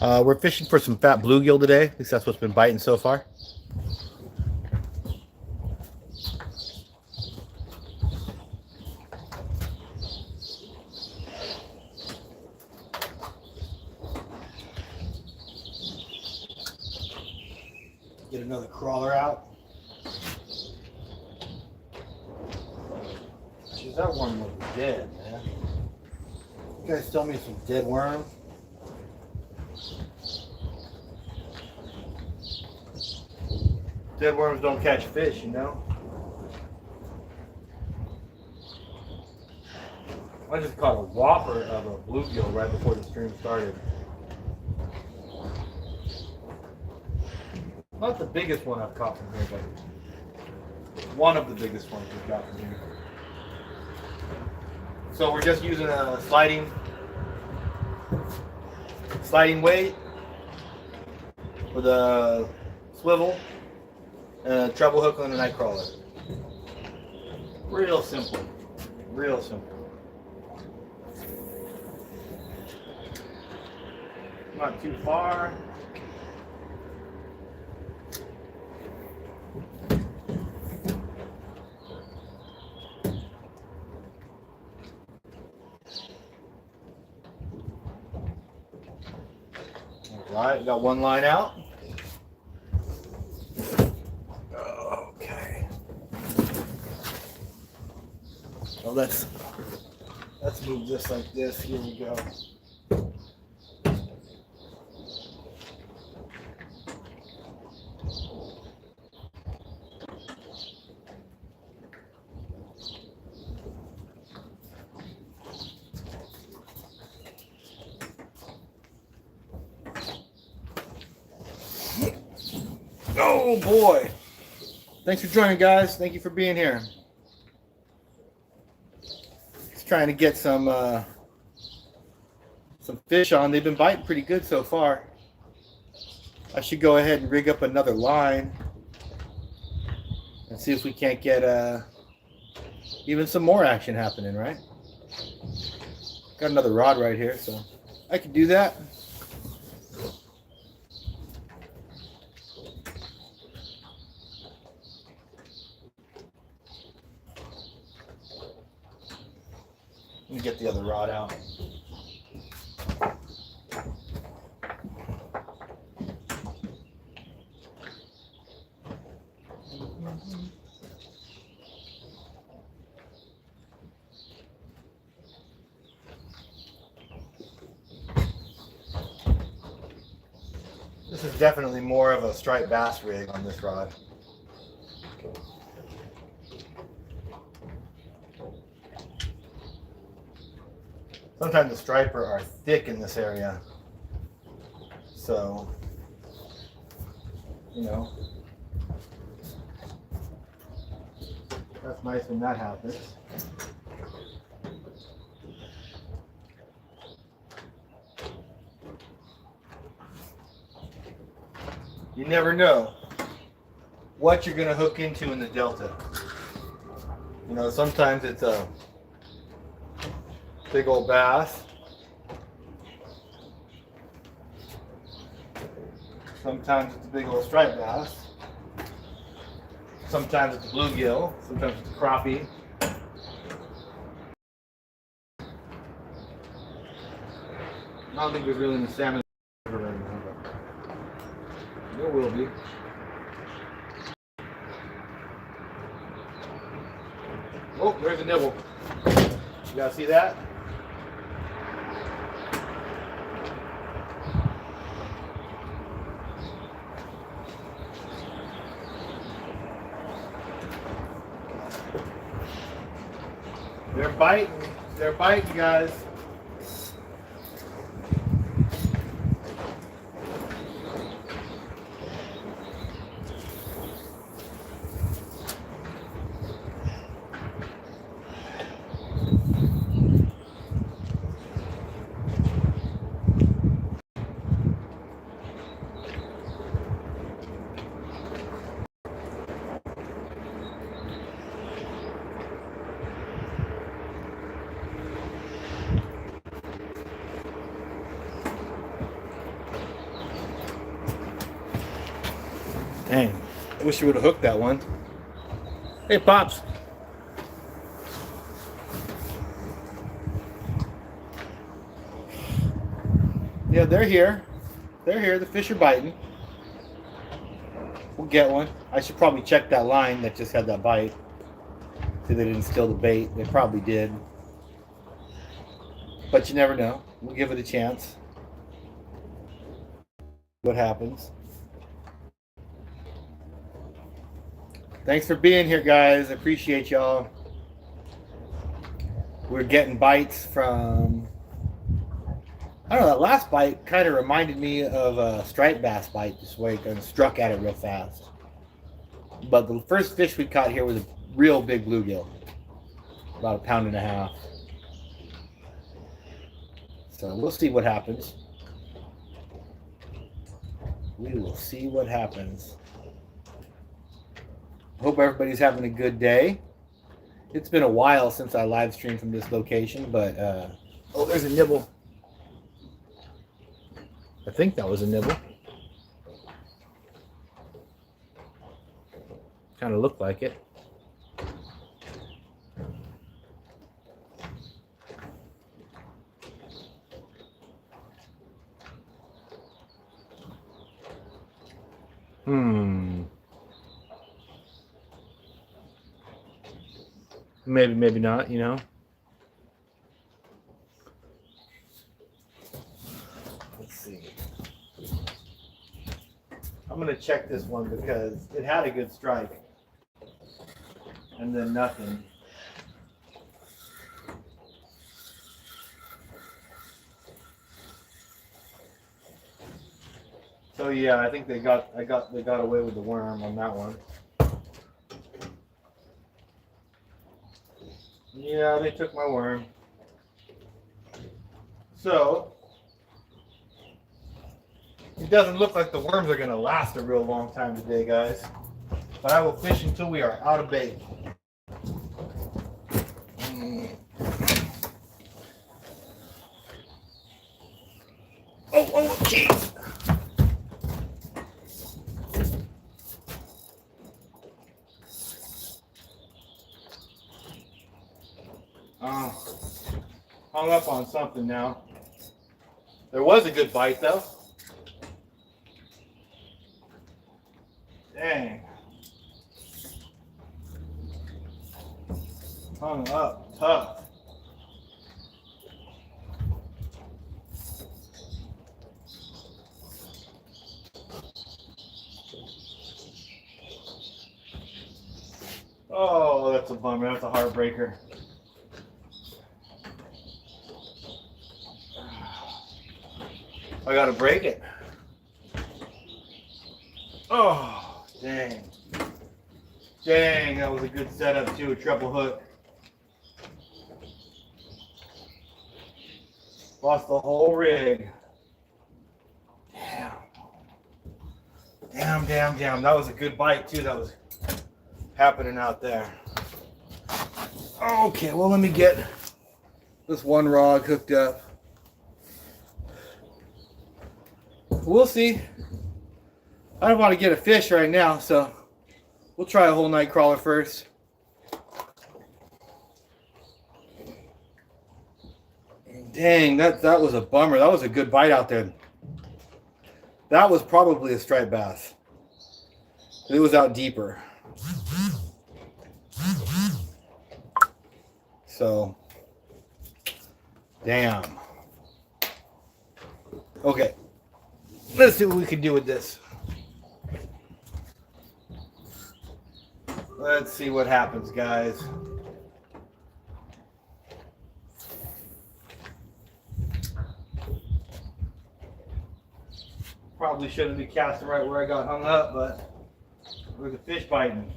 We're fishing for some fat bluegill today. At least that's what's been biting so far. Get another crawler out. Jeez, that worm looks dead, man. You guys tell me some dead worm? Dead worms don't catch fish, you know? I just caught a whopper of a bluegill right before the stream started. Not the biggest one I've caught from here, but one of the biggest ones we've got from here. So we're just using a sliding weight with a swivel and a treble hook on a night crawler. Real simple. Real simple. Not too far. Alright, got one line out. Okay. So let's move this like this. Here we go. Oh boy. Thanks for joining, guys. Thank you for being here. Just trying to get some fish on. They've been biting pretty good so far. I should go ahead and rig up another line and see if we can't get even some more action happening, right? Got another rod right here, so I can do that. Let me get the other rod out. This is definitely more of a striped bass rig on this rod. Sometimes the striper are thick in this area, so you know that's nice when that happens. You never know what you're going to hook into in the Delta. You know, sometimes it's a big old bass. Sometimes it's a big old striped bass. Sometimes it's a bluegill. Sometimes it's a crappie. I don't think there's really any salmon right now, but there will be. Oh, there's a nibble. You guys see that? They're biting. They're biting, guys. Dang, I wish you would have hooked that one. Hey, Pops. Yeah, they're here. They're here. The fish are biting. We'll get one. I should probably check that line that just had that bite. See, they didn't steal the bait. They probably did. But you never know. We'll give it a chance. What happens. Thanks for being here, guys. I appreciate y'all. We're getting bites from... I don't know, that last bite kind of reminded me of a striped bass bite this week and struck at it real fast. But the first fish we caught here was a real big bluegill. About 1.5 pounds. So we'll see what happens. We will see what happens. Hope everybody's having a good day. It's been a while since I live streamed from this location, but oh, there's a nibble. I think that was a nibble. Kind of looked like it. Maybe, maybe not, you know. Let's see. I'm going to check this one because it had a good strike. And then nothing. So yeah, I think they got away with the worm on that one. Yeah, they took my worm. So it doesn't look like the worms are going to last a real long time today, guys. But I will fish until we are out of bait. Oh, jeez. Hung up on something now. There was a good bite though. Dang. Hung up tough. Oh, that's a bummer. That's a heartbreaker. I gotta break it. Oh, dang. Dang, that was a good setup too, a treble hook. Lost the whole rig. Damn. Damn. That was a good bite too. That was happening out there. Okay, well, let me get this one rod hooked up. We'll see. I don't want to get a fish right now, so we'll try a whole night crawler first. Dang, that was a bummer. That was a good bite out there. That was probably a striped bass. It was out deeper. So, damn. Okay. Let's see what we can do with this. Let's see what happens, guys. Probably shouldn't be casting right where I got hung up, but there's a fish biting.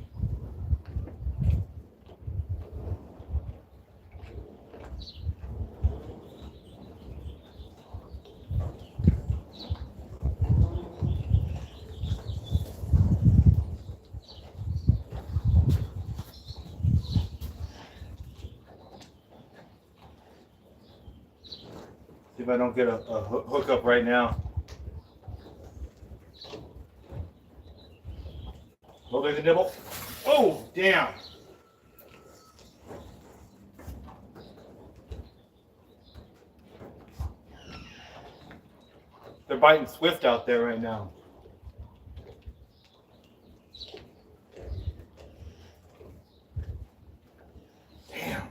See if I don't get a hook up right now. Oh, there's a nibble. Oh, damn. They're biting swift out there right now. Damn.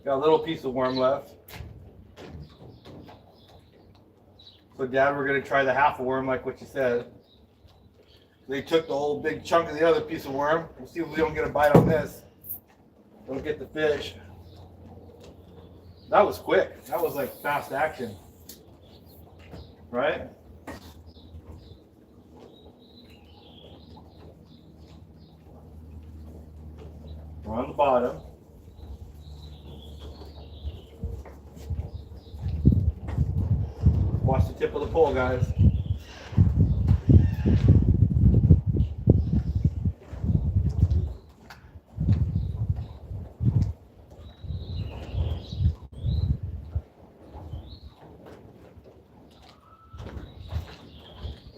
Got a little piece of worm left. So Dad, we're gonna try the half a worm like what you said. They took the whole big chunk of the other piece of worm. We'll see if we don't get a bite on this. Don't get the fish. That was quick. That was like fast action. Right? We're on the bottom. Watch the tip of the pole, guys.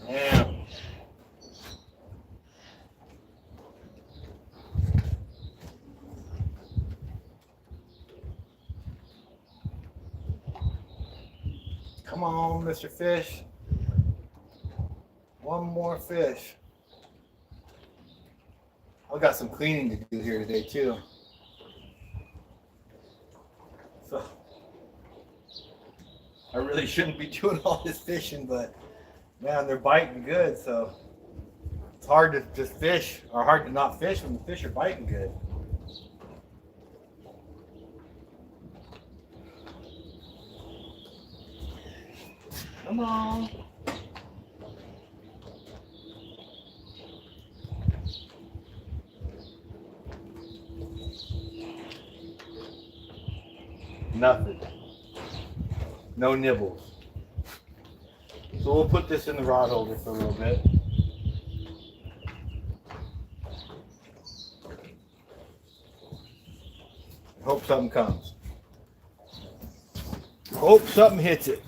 Damn. Come on, Mr. Fish. One more fish. I've got some cleaning to do here today, too. So, I really shouldn't be doing all this fishing, but man, they're biting good, so it's hard to just fish, or hard to not fish when the fish are biting good. Come on. Nothing. No nibbles. So we'll put this in the rod holder for a little bit. Hope something comes. Hope something hits it.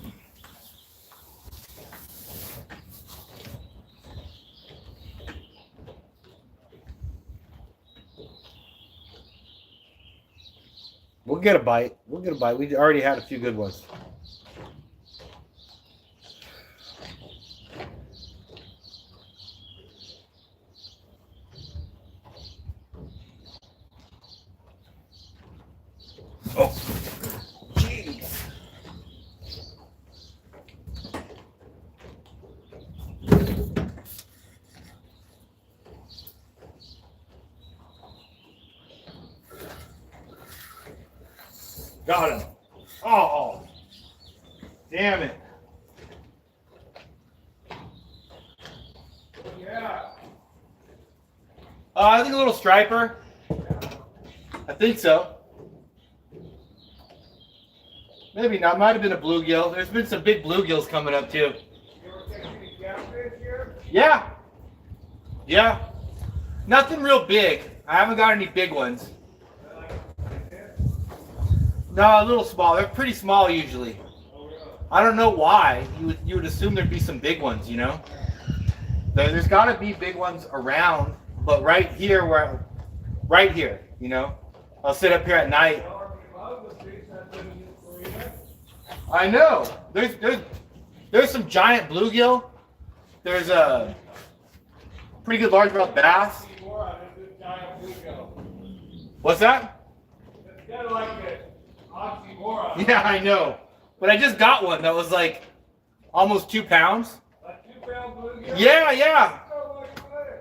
We'll get a bite. We'll get a bite. We already had a few good ones. Oh, jeez. Got him. Oh, damn it. Yeah. I think a little striper. I think so. Maybe not. Might have been a bluegill. There's been some big bluegills coming up too. You ever catch any catfish here? Yeah. Yeah. Nothing real big. I haven't got any big ones. No, a little small. They're pretty small usually. Oh, really? I don't know why. You would assume there'd be some big ones, you know? There's got to be big ones around, but right here, right here, you know? I'll sit up here at night. I know. There's some giant bluegill. There's a pretty good largemouth bass. What's that? It's kind of like an oxymoron. Yeah, I know. But I just got one that was like almost 2 pounds. A 2-pound bluegill? Yeah, yeah.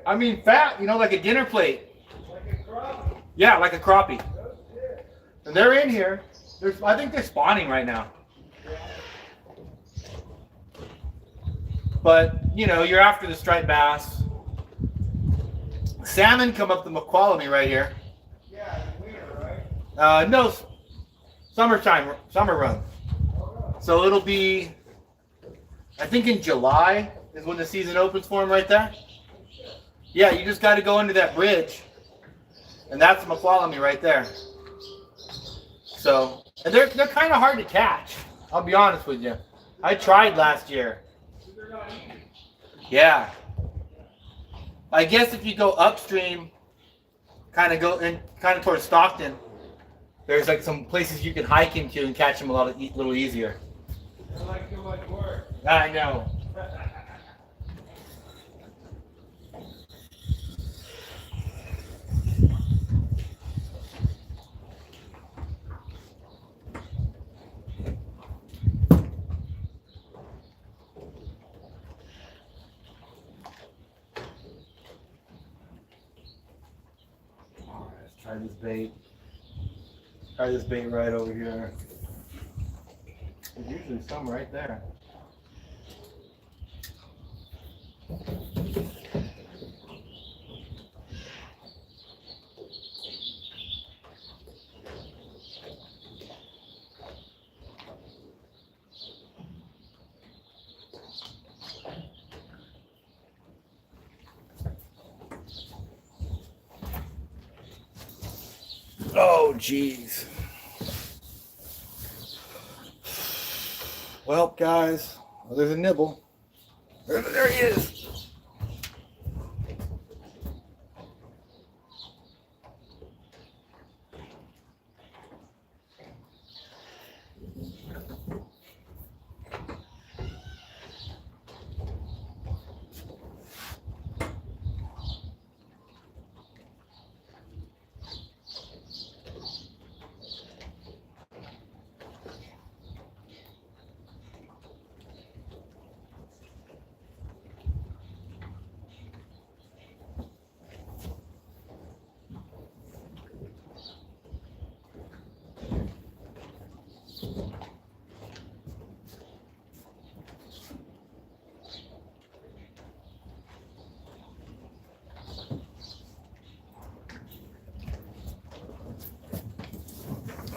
I mean fat, you know, like a dinner plate. Like a crappie? Yeah, like a crappie. Oh, shit. And they're in here. I think they're spawning right now. But, you know, you're after the striped bass. Salmon come up the Macqualamy right here. Yeah, it's winter, right? No, summertime, summer run. So it'll be, I think in July is when the season opens for them right there. Yeah, you just got to go into that bridge, and that's a McQualamy right there. So, and they're kind of hard to catch. I'll be honest with you. I tried last year. Yeah. I guess if you go upstream, kind of go in, kind of towards Stockton, there's like some places you can hike into and catch them a little easier. I like too much work. I know. All right, let's try this bait. Try this bait right over here. There's usually some right there. Oh, jeez. Well, guys, there's a nibble. There he is.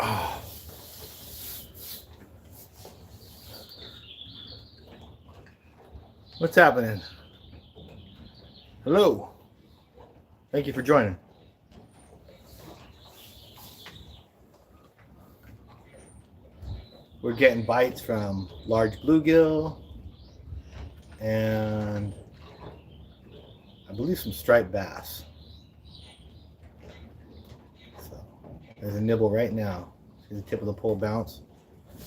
Oh. What's happening? Hello. Thank you for joining. We're getting bites from large bluegill and I believe some striped bass. So there's a nibble right now. See the tip of the pole bounce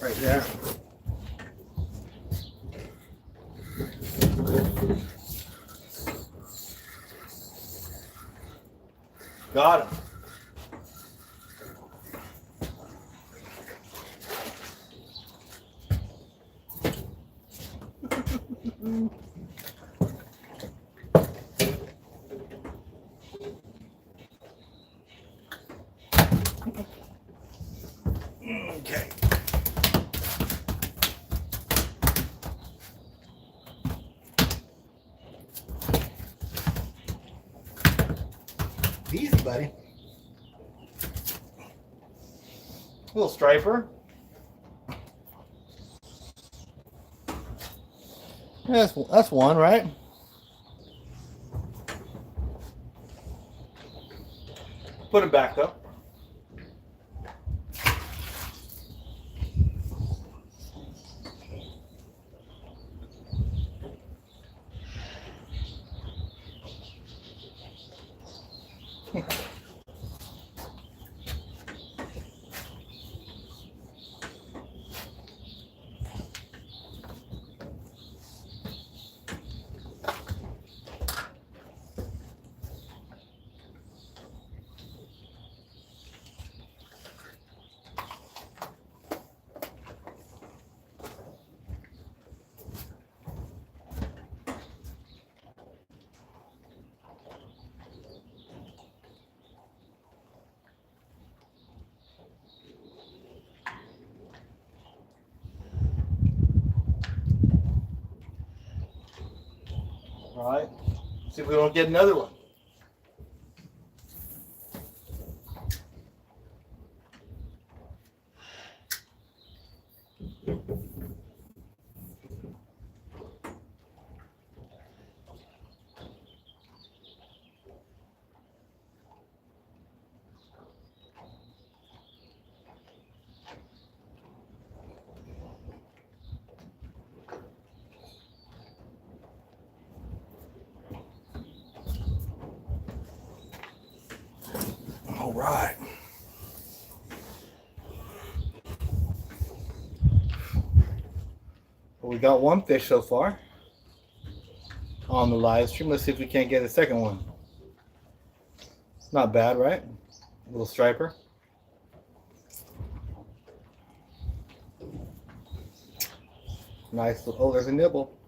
right there. Got him. Okay. Easy, buddy. Little striper. Yeah, that's one, right? Put him back though. All right. See if we don't get another one. All right. Well, we got one fish so far on the live stream. Let's see if we can't get a second one. It's not bad, right? A little striper. Nice. Oh, there's a nibble.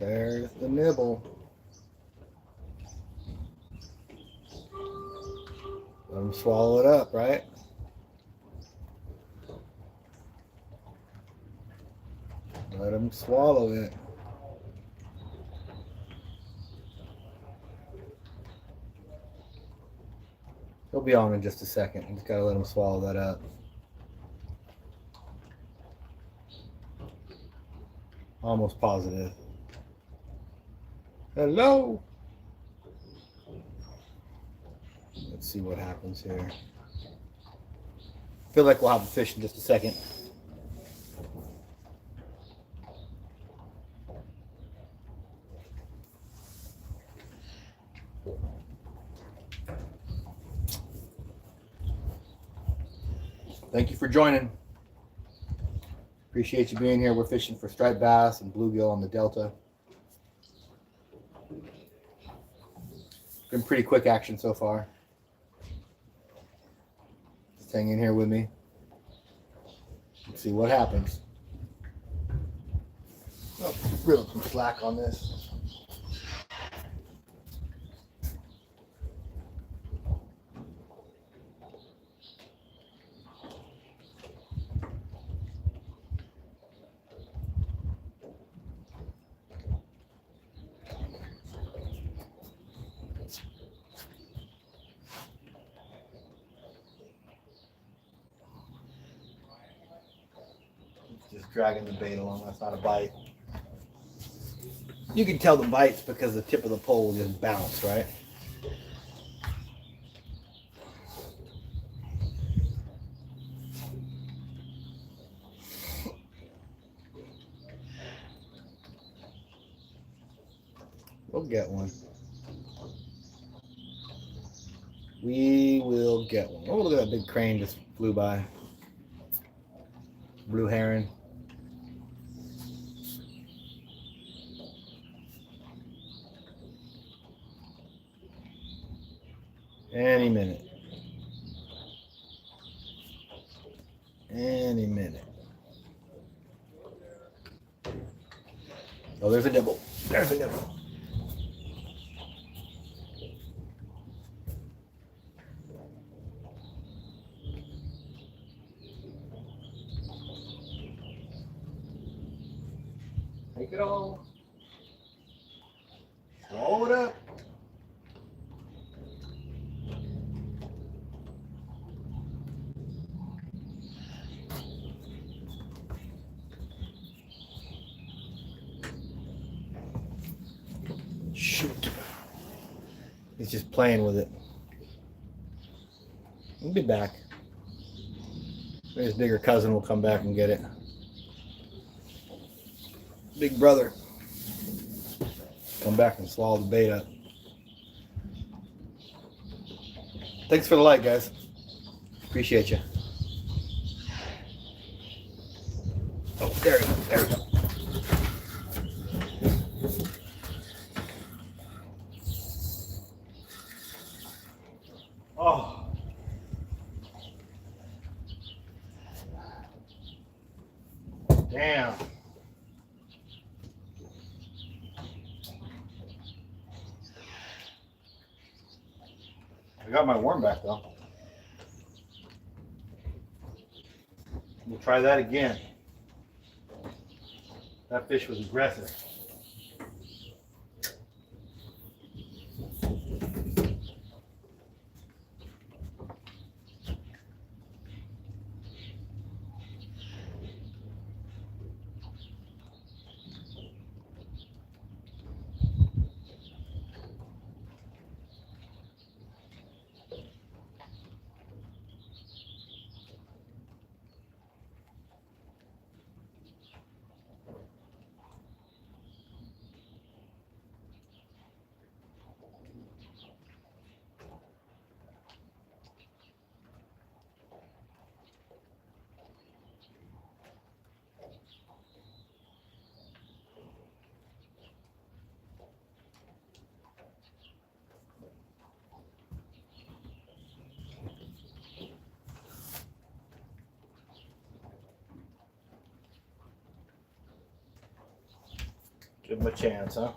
There's the nibble. Let him swallow it up, right? Let him swallow it. He'll be on in just a second. You just gotta let him swallow that up. Almost positive. Hello. Let's see what happens here. Feel like we'll have a fish in just a second. Thank you for joining. Appreciate you being here. We're fishing for striped bass and bluegill on the Delta. Been pretty quick action so far. Just hang in here with me. Let's see what happens. Oh, reel some slack on this. Just dragging the bait along. That's not a bite. You can tell the bites because the tip of the pole just bounced, right? We'll get one. We will get one. Oh, look at that big crane just flew by. Blue heron. Any minute. Any minute. Oh, there's a nibble. There's a nibble. Take it all. Swallow it up. Shoot. He's just playing with it. He'll be back. Maybe his bigger cousin will come back and get it. Big brother. Come back and swallow the bait up. Thanks for the like, guys. Appreciate you. Oh, there we go. There we go. Oh. Damn. I got my worm back though. We'll try that again. That fish was aggressive. Give him a chance, huh?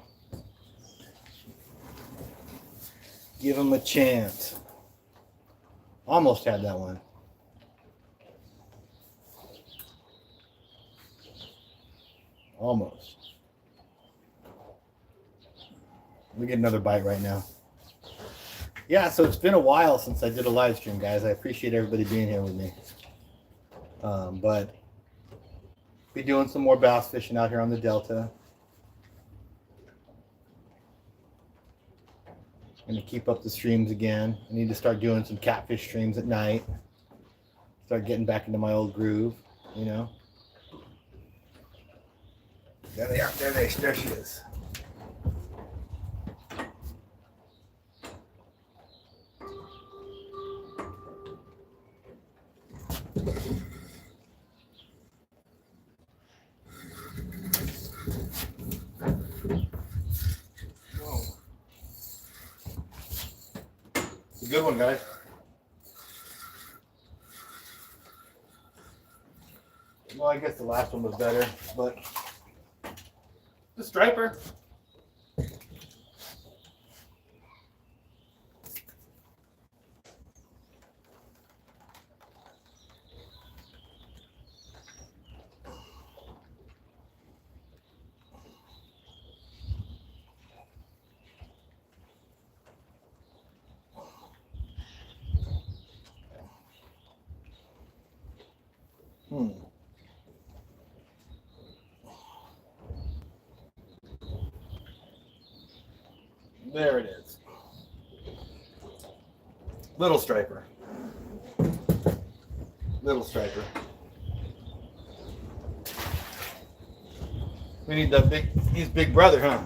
Give him a chance. Almost had that one. Almost. Let me get another bite right now. Yeah, so it's been a while since I did a live stream, guys. I appreciate everybody being here with me. But be doing some more bass fishing out here on the Delta. I'm going to keep up the streams again. I need to start doing some catfish streams at night. Start getting back into my old groove, you know. There they are. There she is. It's a good one, guys. Well, I guess the last one was better, but the striper. There it is. Little striper. Little striper. We need the big, he's big brother, huh?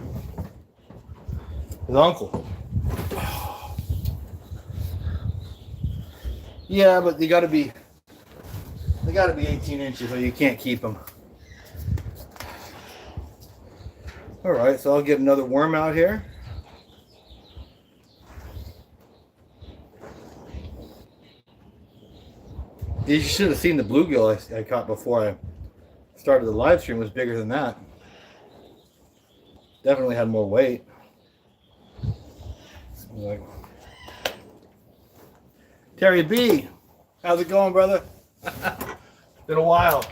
His uncle. Yeah, but they gotta be 18 inches or you can't keep them. All right, so I'll get another worm out here. You should have seen the bluegill I caught before I started the live stream. It was bigger than that. Definitely had more weight. Like, Terry B, how's it going, brother? It's been a while.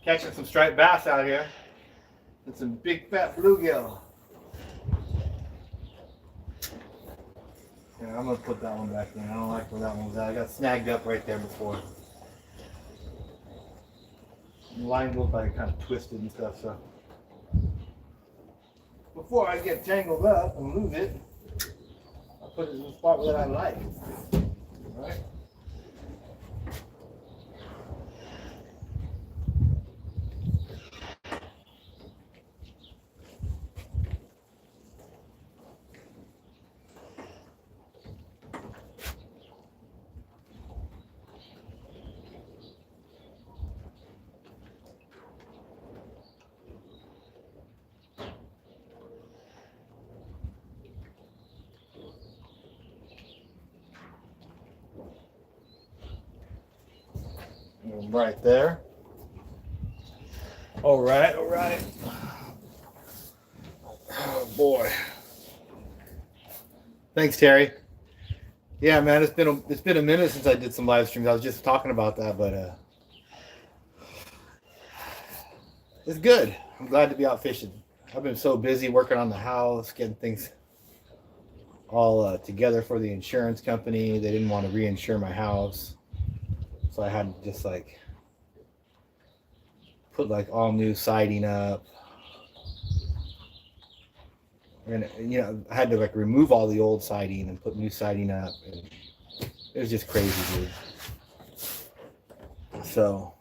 Catching some striped bass out here and some big fat bluegill. Yeah, I'm gonna put that one back in. I don't like where that one was at. I got snagged up right there before. The line looked like it kind of twisted and stuff, so before I get tangled up and lose it, I'll put it in the spot that I like. All right? Right there. All right, all right. Oh boy. Thanks, Terry. Yeah, man, it's been a minute since I did some live streams. I was just talking about that, but it's good. I'm glad to be out fishing. I've been so busy working on the house, getting things all together for the insurance company. They didn't want to reinsure my house. So I had to just like put like all new siding up. And you know, I had to like remove all the old siding and put new siding up. And it was just crazy, dude. So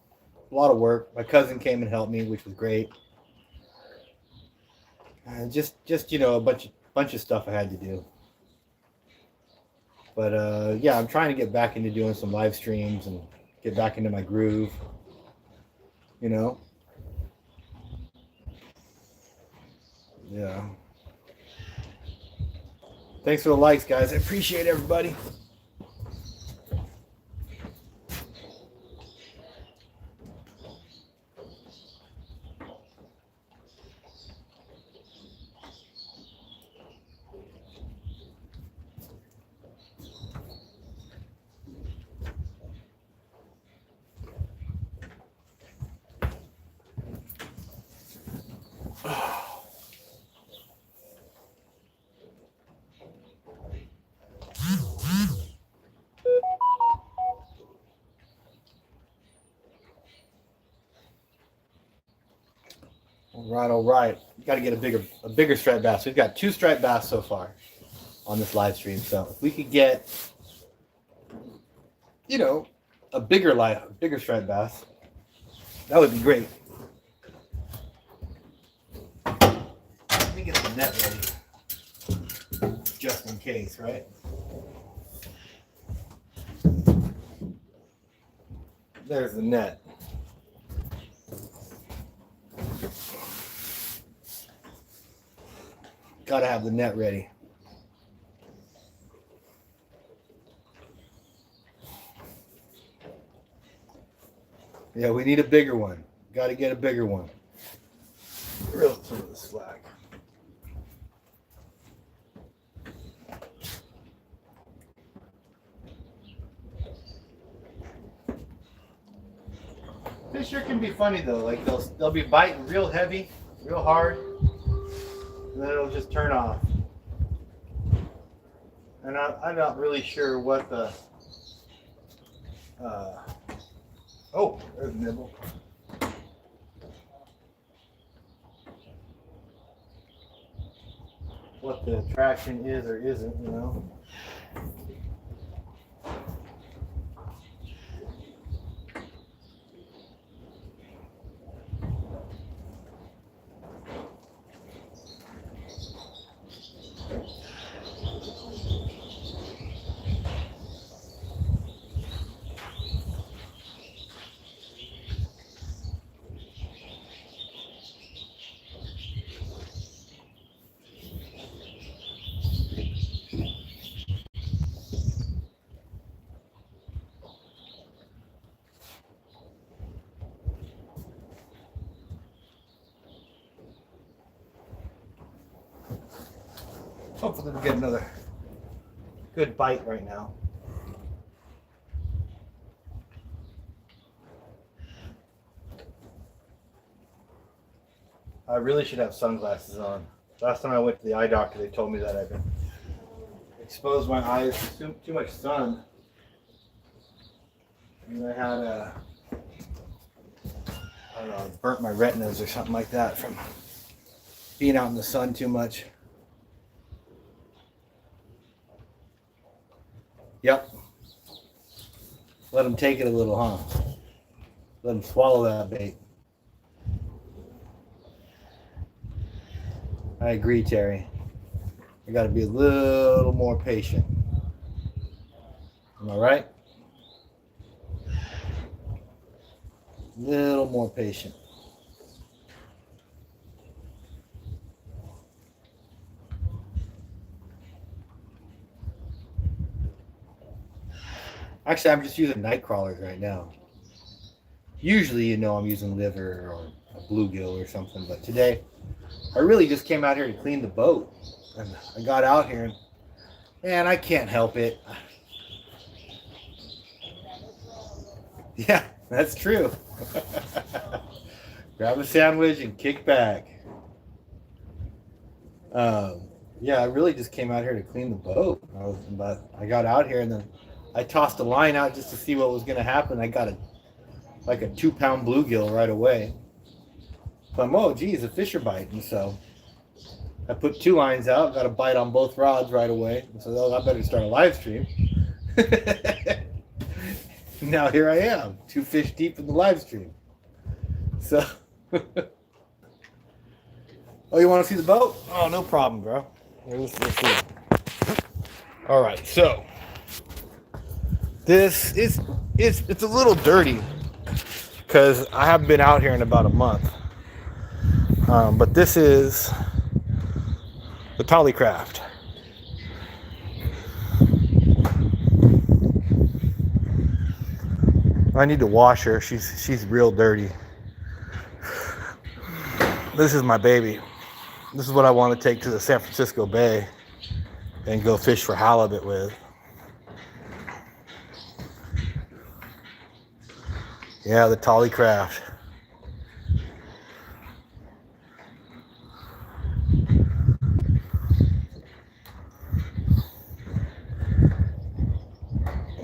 a lot of work. My cousin came and helped me, which was great. And just you know, a bunch of stuff I had to do. But yeah, I'm trying to get back into doing some live streams and get back into my groove, you know. Yeah. Thanks for the likes, guys. I appreciate everybody. All right. You got to get a bigger striped bass. We've got 2 striped bass so far on this live stream. So if we could get, a bigger striped bass, that would be great. Let me get the net ready, just in case, right? There's the net. Gotta have the net ready. Yeah, we need a bigger one. Gotta get a bigger one. Real through the slack. Fish sure can be funny though. Like they'll be biting real heavy, real hard, and then it'll just turn off. And I'm not really sure what the. Oh, there's a nibble. What the attraction is or isn't, Hopefully we'll get another good bite right now. I really should have sunglasses on. Last time I went to the eye doctor, they told me that I've been exposed my eyes to too much sun. And I had I don't know, burnt my retinas or something like that from being out in the sun too much. Yep. Let them take it a little, huh? Let them swallow that bait. I agree, Terry. I got to be a little more patient. Am I right? A little more patient. Actually, I'm just using night crawlers right now. Usually, I'm using liver or a bluegill or something, but today I really just came out here to clean the boat. And I got out here and, man, I can't help it. Yeah, that's true. Grab a sandwich and kick back. Yeah, I really just came out here to clean the boat. I got out here and then I tossed a line out just to see what was going to happen. I got a 2-pound bluegill right away. So I'm, oh, geez, a fish are biting. So I put 2 lines out, got a bite on both rods right away. So I better start a live stream. Now here I am, 2 fish deep in the live stream. So, oh, you want to see the boat? Oh, no problem, bro. Let's see. All right, so this is it's a little dirty because I haven't been out here in about a month. But this is the Tollycraft. I need to wash her. She's real dirty. This is my baby. This is what I want to take to the San Francisco Bay and go fish for halibut with. Yeah, the Tollycraft.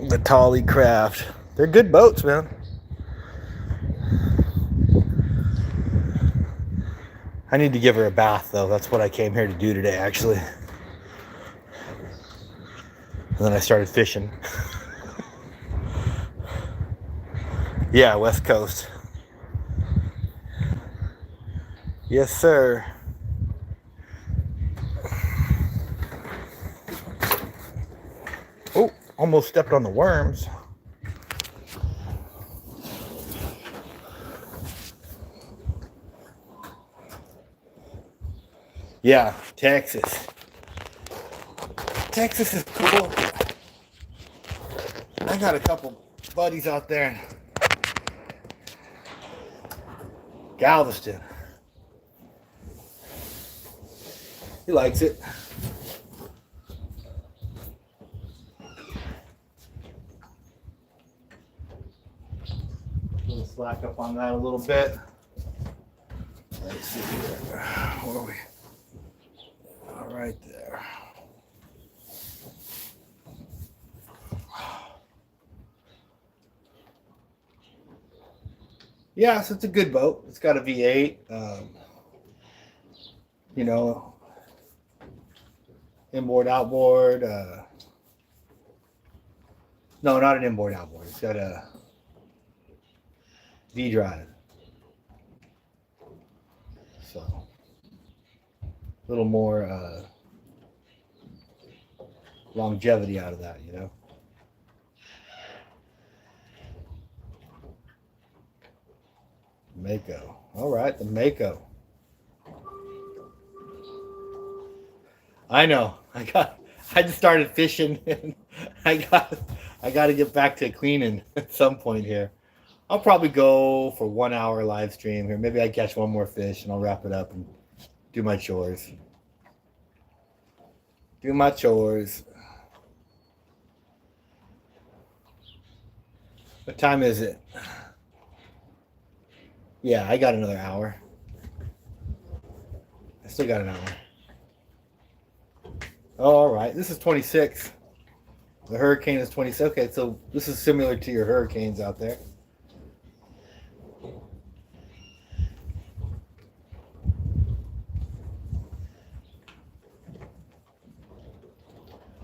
The Tollycraft. They're good boats, man. I need to give her a bath, though. That's what I came here to do today, actually. And then I started fishing. Yeah, West Coast. Yes, sir. Oh, almost stepped on the worms. Yeah, Texas. Texas is cool. I got a couple buddies out there. Galveston. He likes it. We'll slack up on that a little bit. Let's see here. Where are we? All right there. Yeah, so it's a good boat. It's got a V8. You know, inboard, outboard. No, not an inboard, outboard. It's got a V drive. So, a little more longevity out of that, you know. Mako. All right, the Mako. I know. I just started fishing and I got to get back to cleaning at some point here. I'll probably go for 1 hour live stream here. Maybe I catch one more fish and I'll wrap it up and do my chores. Do my chores. What time is it? Yeah, I got another hour. I still got an hour. Oh, all right. This is 26. The hurricane is 26. Okay, so this is similar to your hurricanes out there.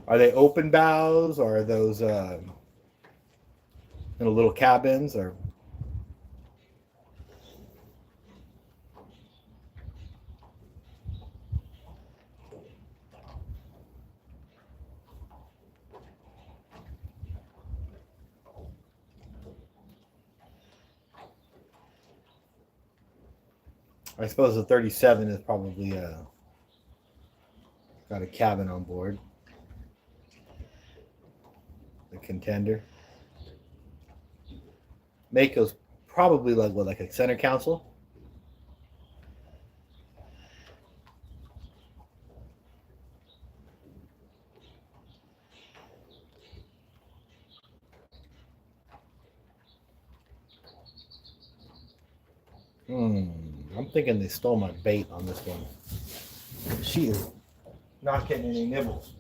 Are they open bows or are those little cabins or? I suppose the 37 is probably got a cabin on board. The Contender. Mako's probably like what, like a center console? I'm thinking they stole my bait on this one. She is not getting any nibbles.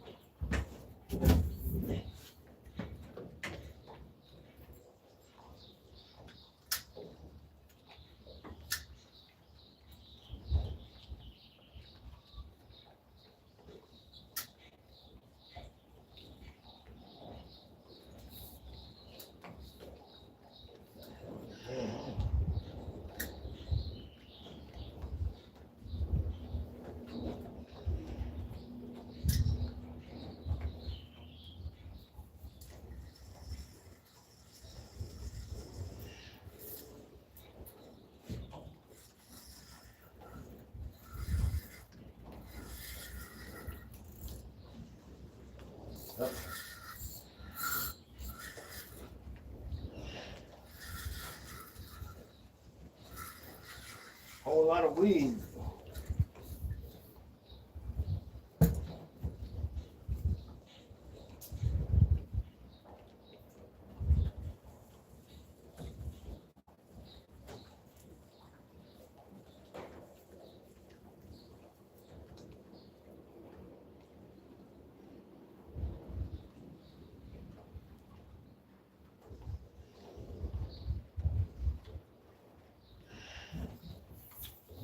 Whole lot of weeds.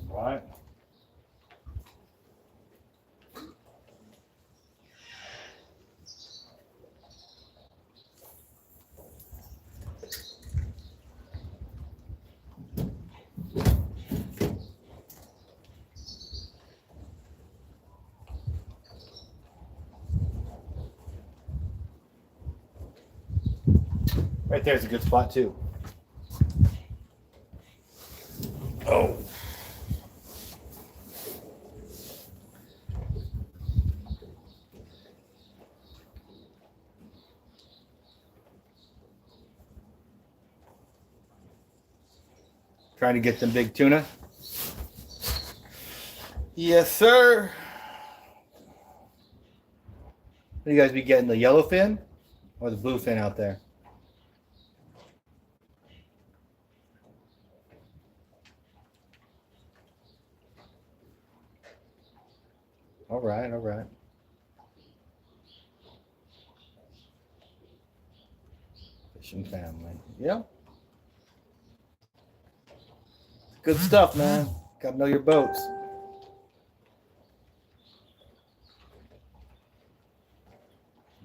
Right. Right there's a good spot too. Oh. Trying to get them big tuna. Yes, sir. What you guys be getting, the yellow fin or the blue fin out there? All right, all right. Fishing family. Yeah. Good stuff, man. Gotta know your boats.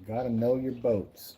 Gotta know your boats.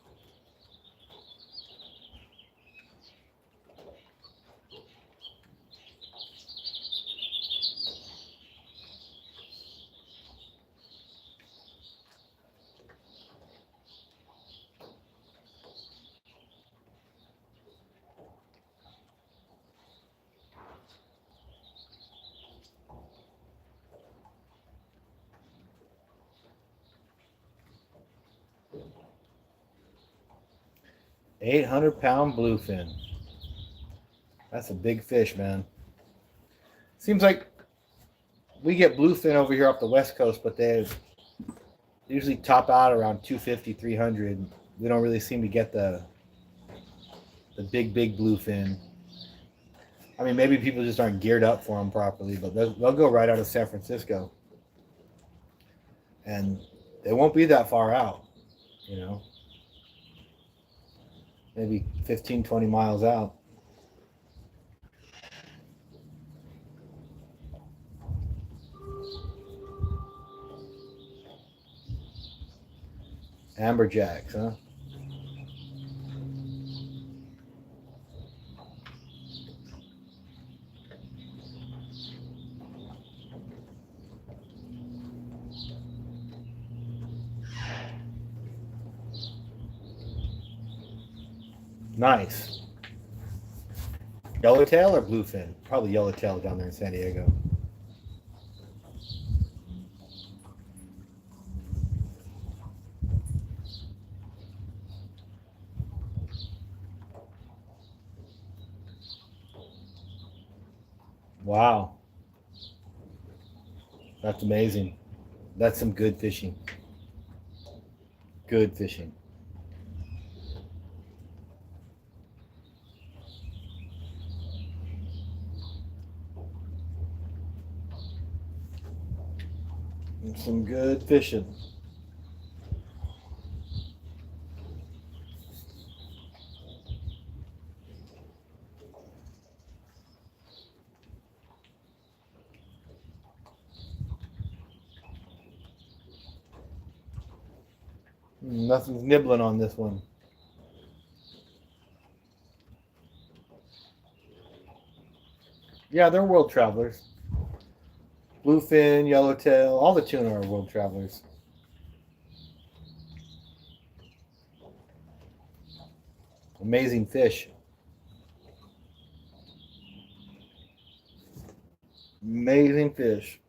£800 bluefin. That's a big fish, man. Seems like we get bluefin over here off the West Coast, but they usually top out around 250, 300. We don't really seem to get the big bluefin. I mean, maybe people just aren't geared up for them properly, but they'll go right out of San Francisco. And they won't be that far out, you know. Maybe 15, 20 miles out. Amberjacks, huh? Nice. Yellowtail or bluefin? Probably yellowtail down there in San Diego. Wow. That's amazing. That's some good fishing. Good fishing. Some good fishing. Nothing's nibbling on this one. Yeah, they're world travelers. Bluefin, yellowtail, all the tuna are world travelers. Amazing fish. Amazing fish.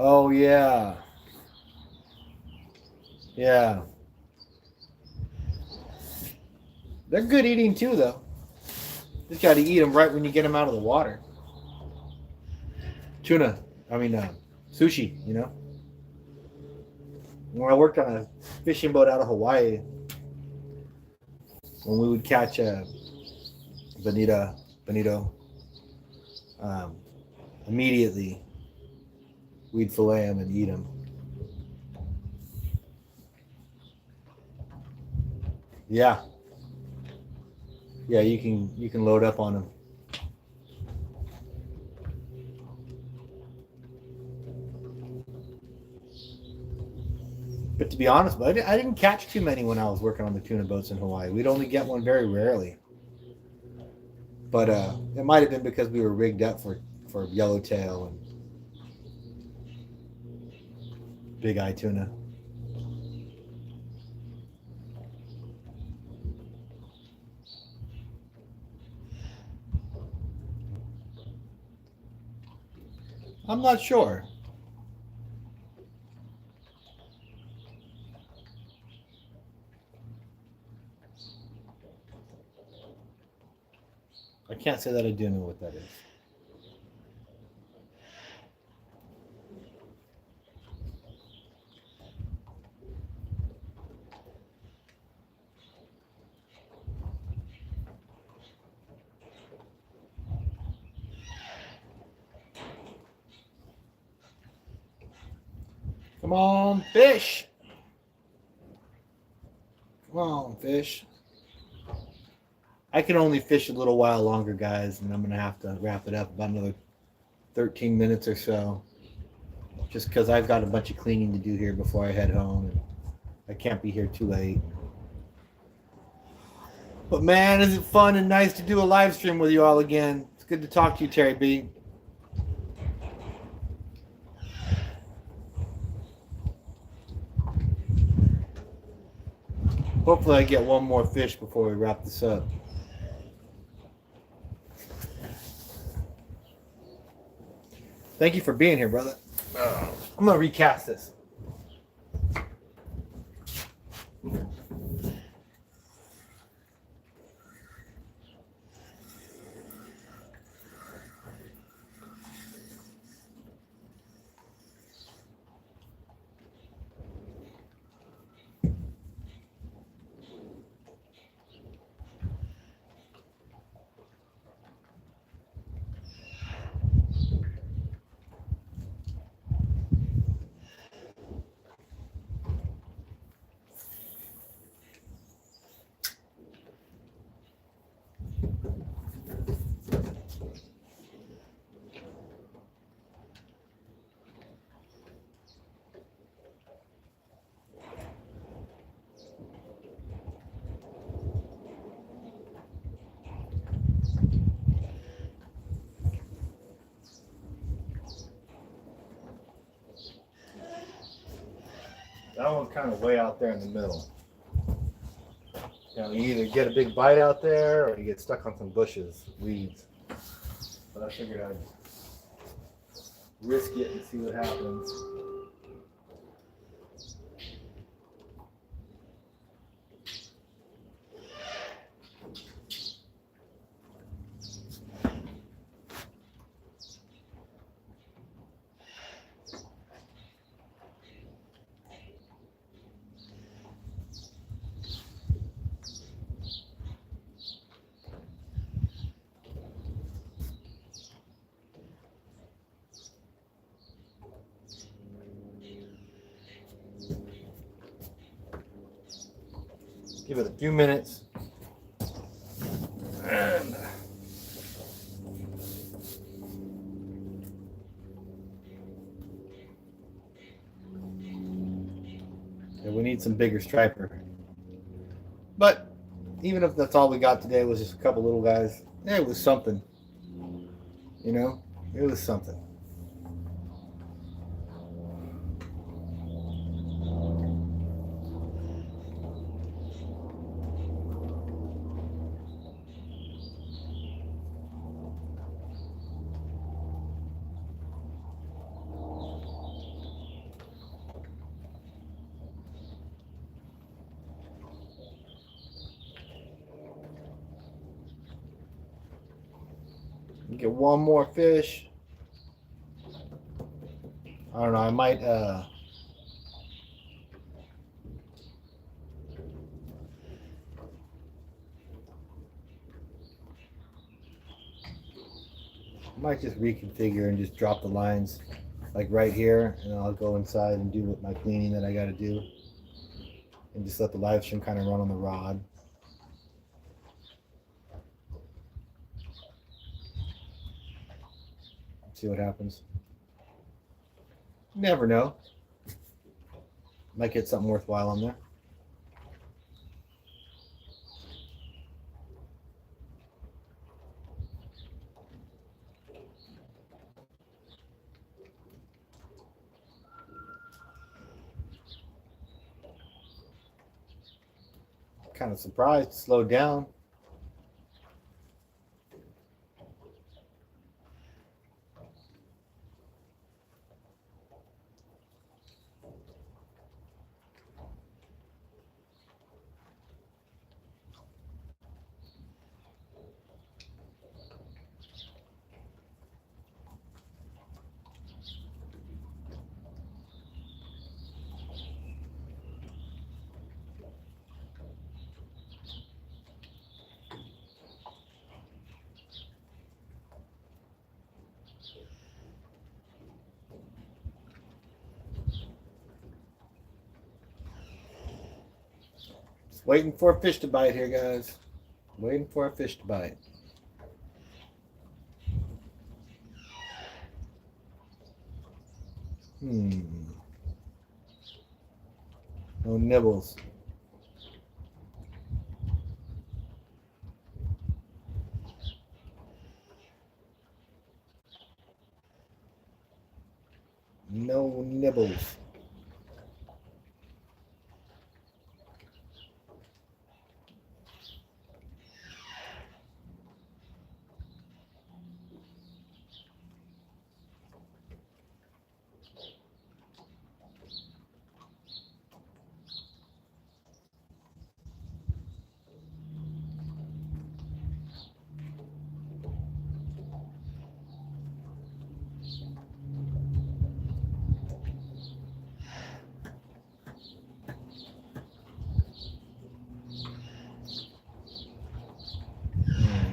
Oh yeah. Yeah. They're good eating too, though. Just got to eat them right when you get them out of the water. Tuna. I mean, sushi, you know? When I worked on a fishing boat out of Hawaii, when we would catch a bonito, immediately we'd fillet them and eat them. Yeah. Yeah, you can load up on them. But to be honest, I didn't catch too many when I was working on the tuna boats in Hawaii. We'd only get one very rarely. But it might have been because we were rigged up for yellowtail and big eye tuna. I'm not sure. I can't say that I do know what that is. Come on, fish. Come on, fish. I can only fish a little while longer, guys, and I'm going to have to wrap it up about another 13 minutes or so. Just because I've got a bunch of cleaning to do here before I head home. And I can't be here too late. But man, is it fun and nice to do a live stream with you all again. It's good to talk to you, Terry B. Hopefully I get one more fish before we wrap this up. Thank you for being here, brother. I'm going to recast this. That one's kind of way out there in the middle. You know, you either get a big bite out there or you get stuck on some bushes, weeds. But I figured I'd risk it and see what happens. Give it a few minutes. And yeah, we need some bigger striper. But even if that's all we got today was just a couple little guys, it was something. You know, it was something. Get one more fish. I don't know, I might just reconfigure and just drop the lines like right here, and I'll go inside and do my cleaning that I got to do, and just let the live stream kind of run on the rod. See what happens. Never know. Might get something worthwhile on there. Kind of surprised, slowed down. Just waiting for a fish to bite here, guys. Waiting for a fish to bite. No nibbles. No nibbles.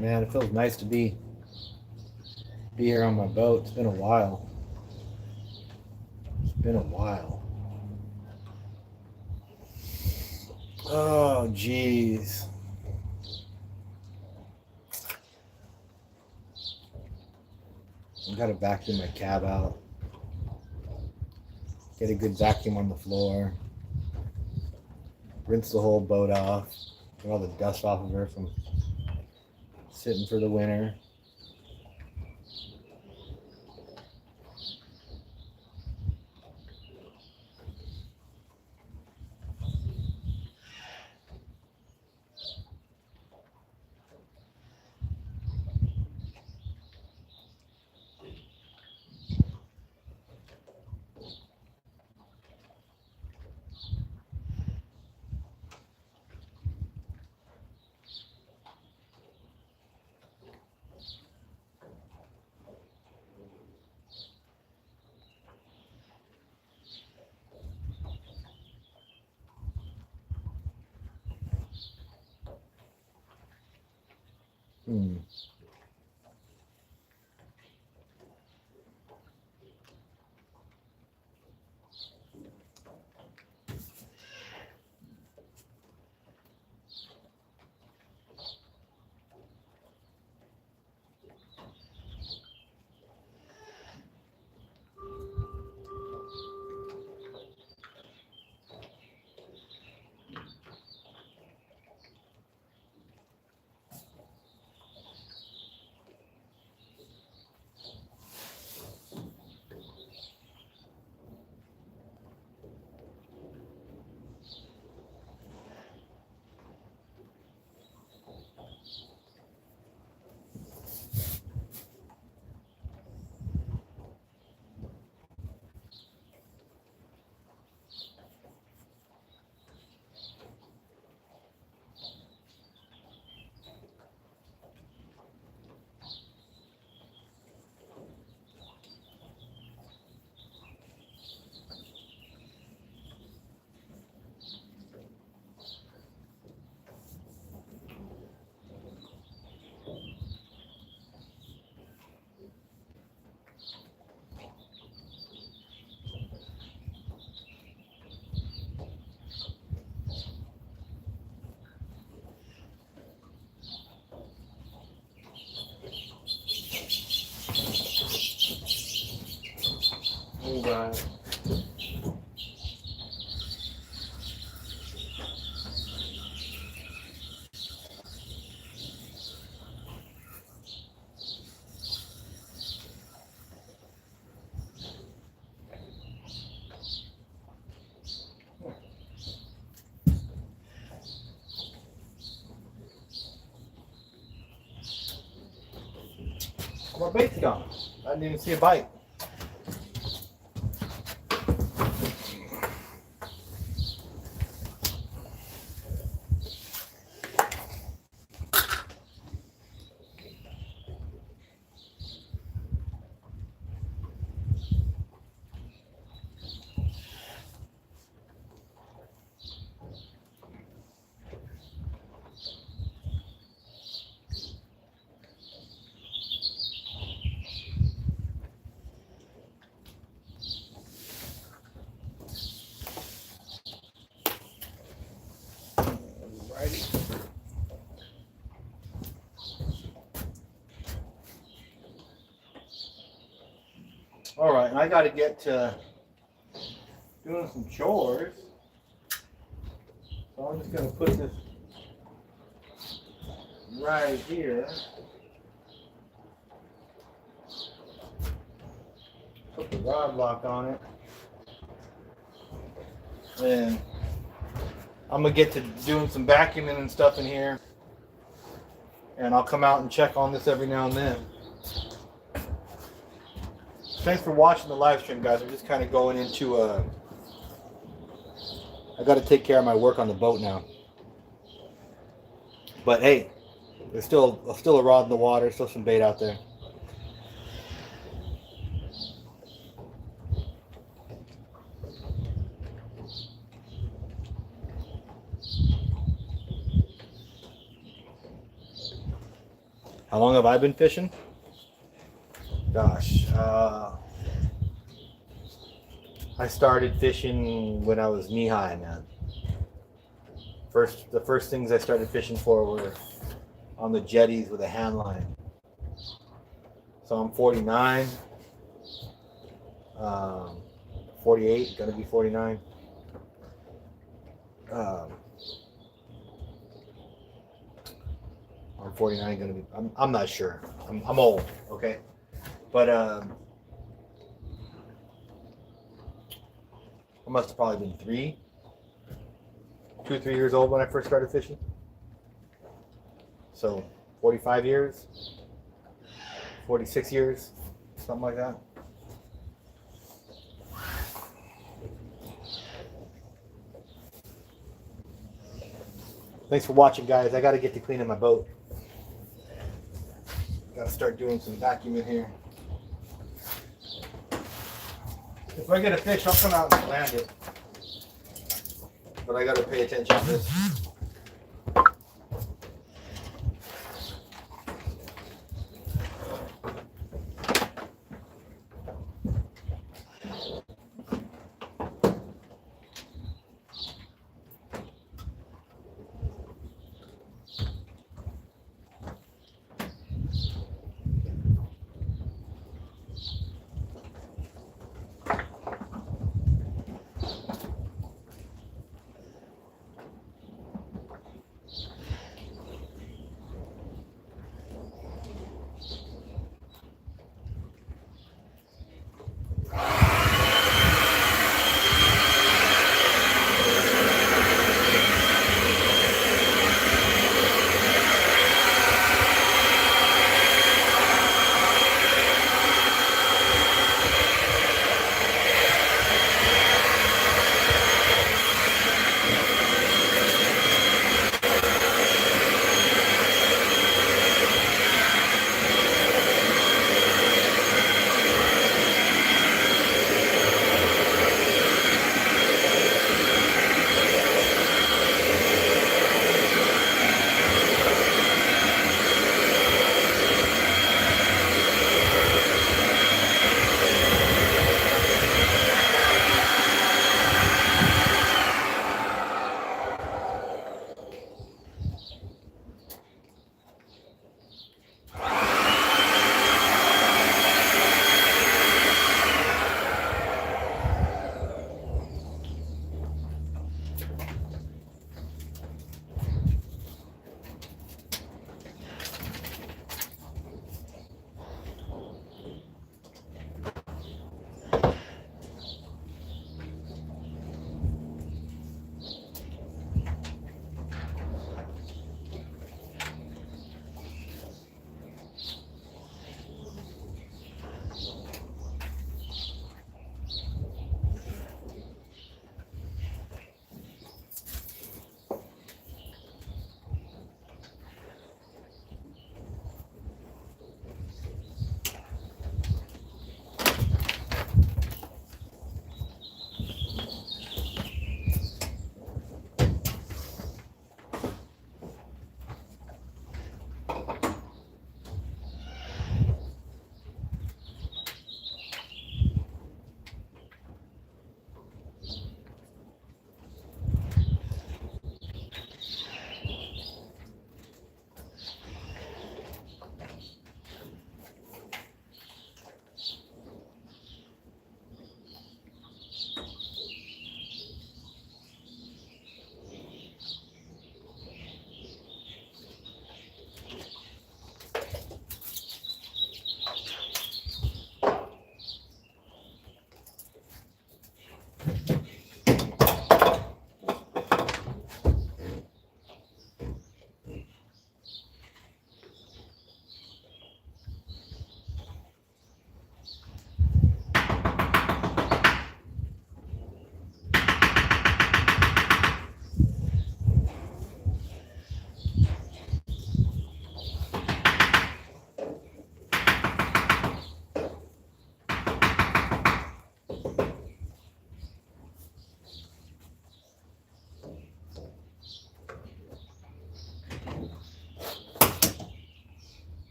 Man, it feels nice to be here on my boat. It's been a while. It's been a while. Oh, geez. I gotta vacuum my cab out. Get a good vacuum on the floor. Rinse the whole boat off. Get all the dust off of her from sitting for the winter. Hmm. Move on. My bait's gone. I didn't even see a bite. All right, and I got to get to doing some chores. So I'm just going to put this right here. Put the rod lock on it. And I'm going to get to doing some vacuuming and stuff in here. And I'll come out and check on this every now and then. Thanks for watching the live stream, guys. I'm just kind of going into I got to take care of my work on the boat now. But hey, there's still a rod in the water, still some bait out there. How long have I been fishing? Gosh, I started fishing when I was knee high, man. The first things I started fishing for were on the jetties with a hand line. So I'm 49, 48, gonna be 49. I'm 49, gonna be. I'm not sure. I'm old, okay, but I must have probably been 2 or 3 years old when I first started fishing. So 45 years, 46 years, something like that. Thanks for watching, guys. I got to get to cleaning my boat. Got to start doing some vacuuming here. If I get a fish, I'll come out and land it. But I got to pay attention to this.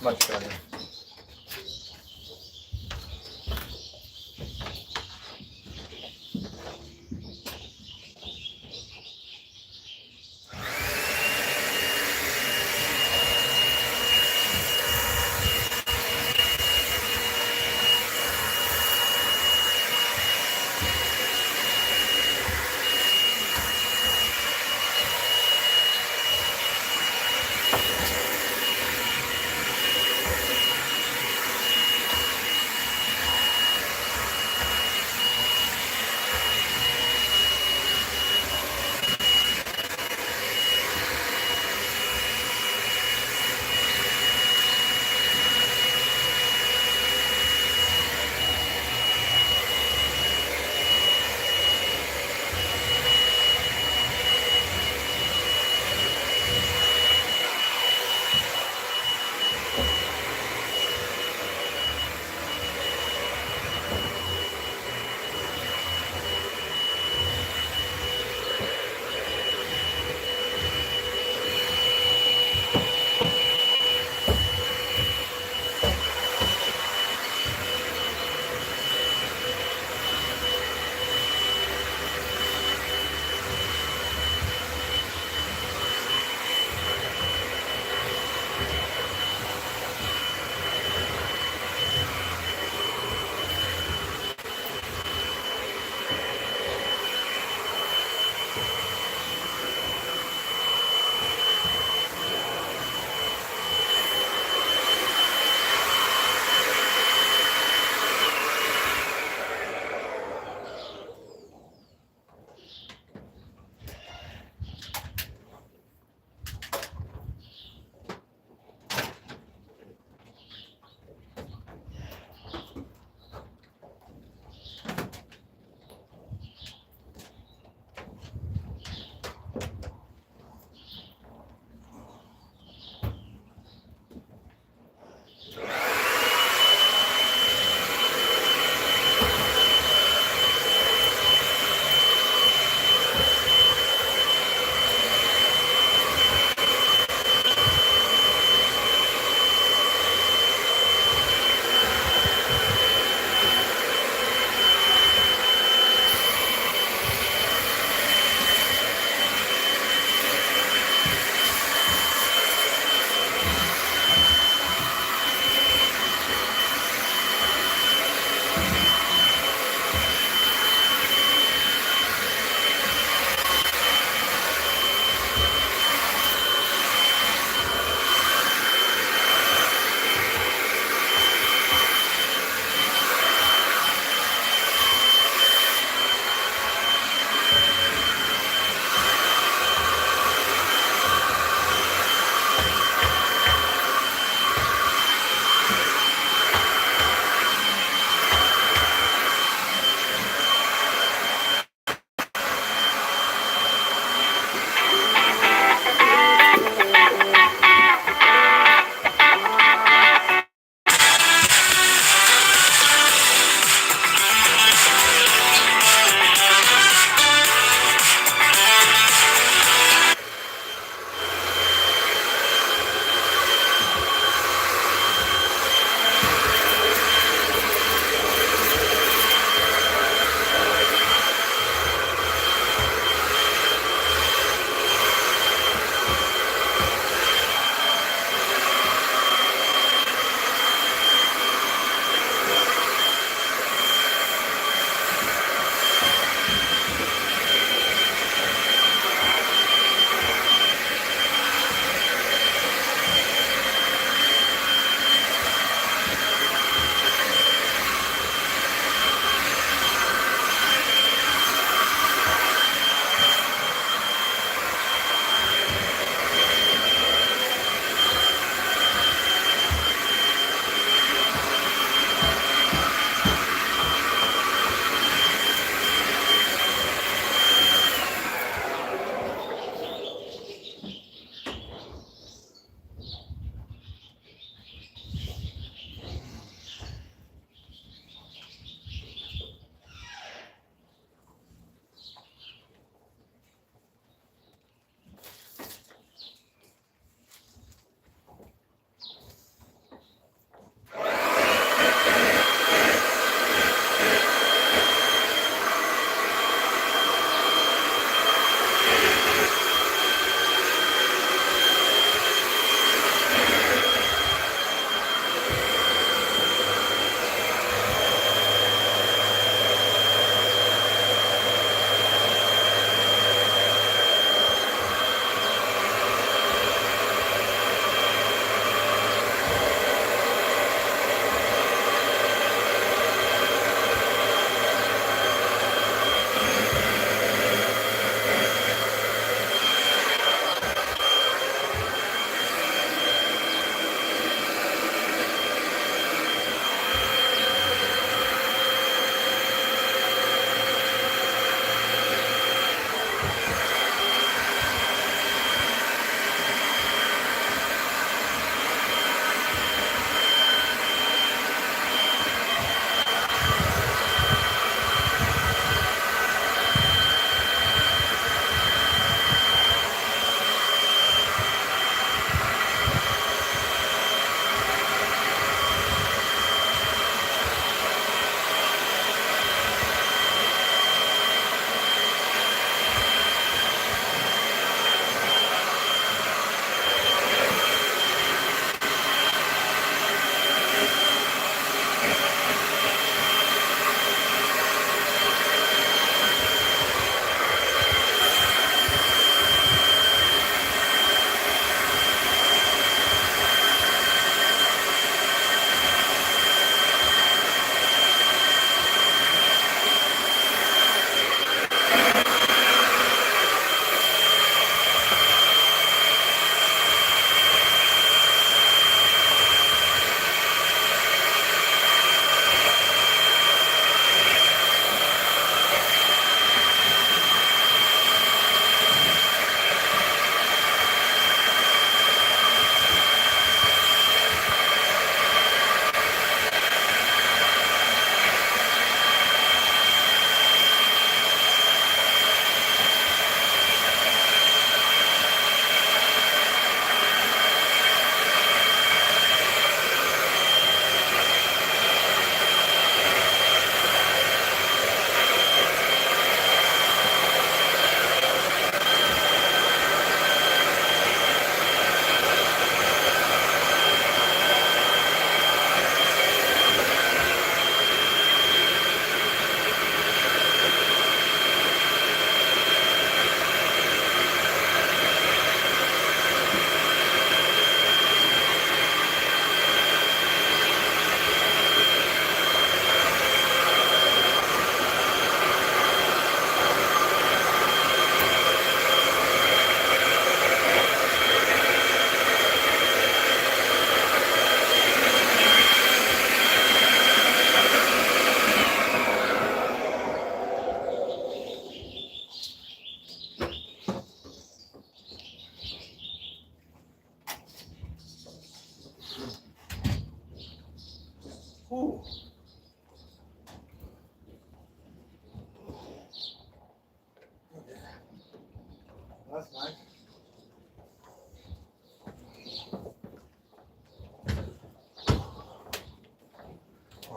Much better.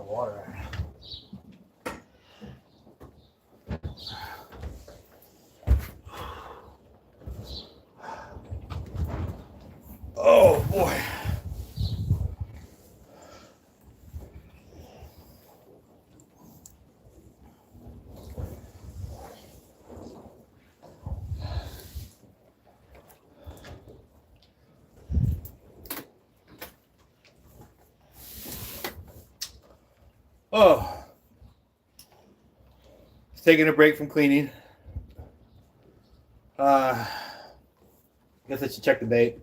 water at? Oh boy. Oh, just taking a break from cleaning. Guess I should check the bait.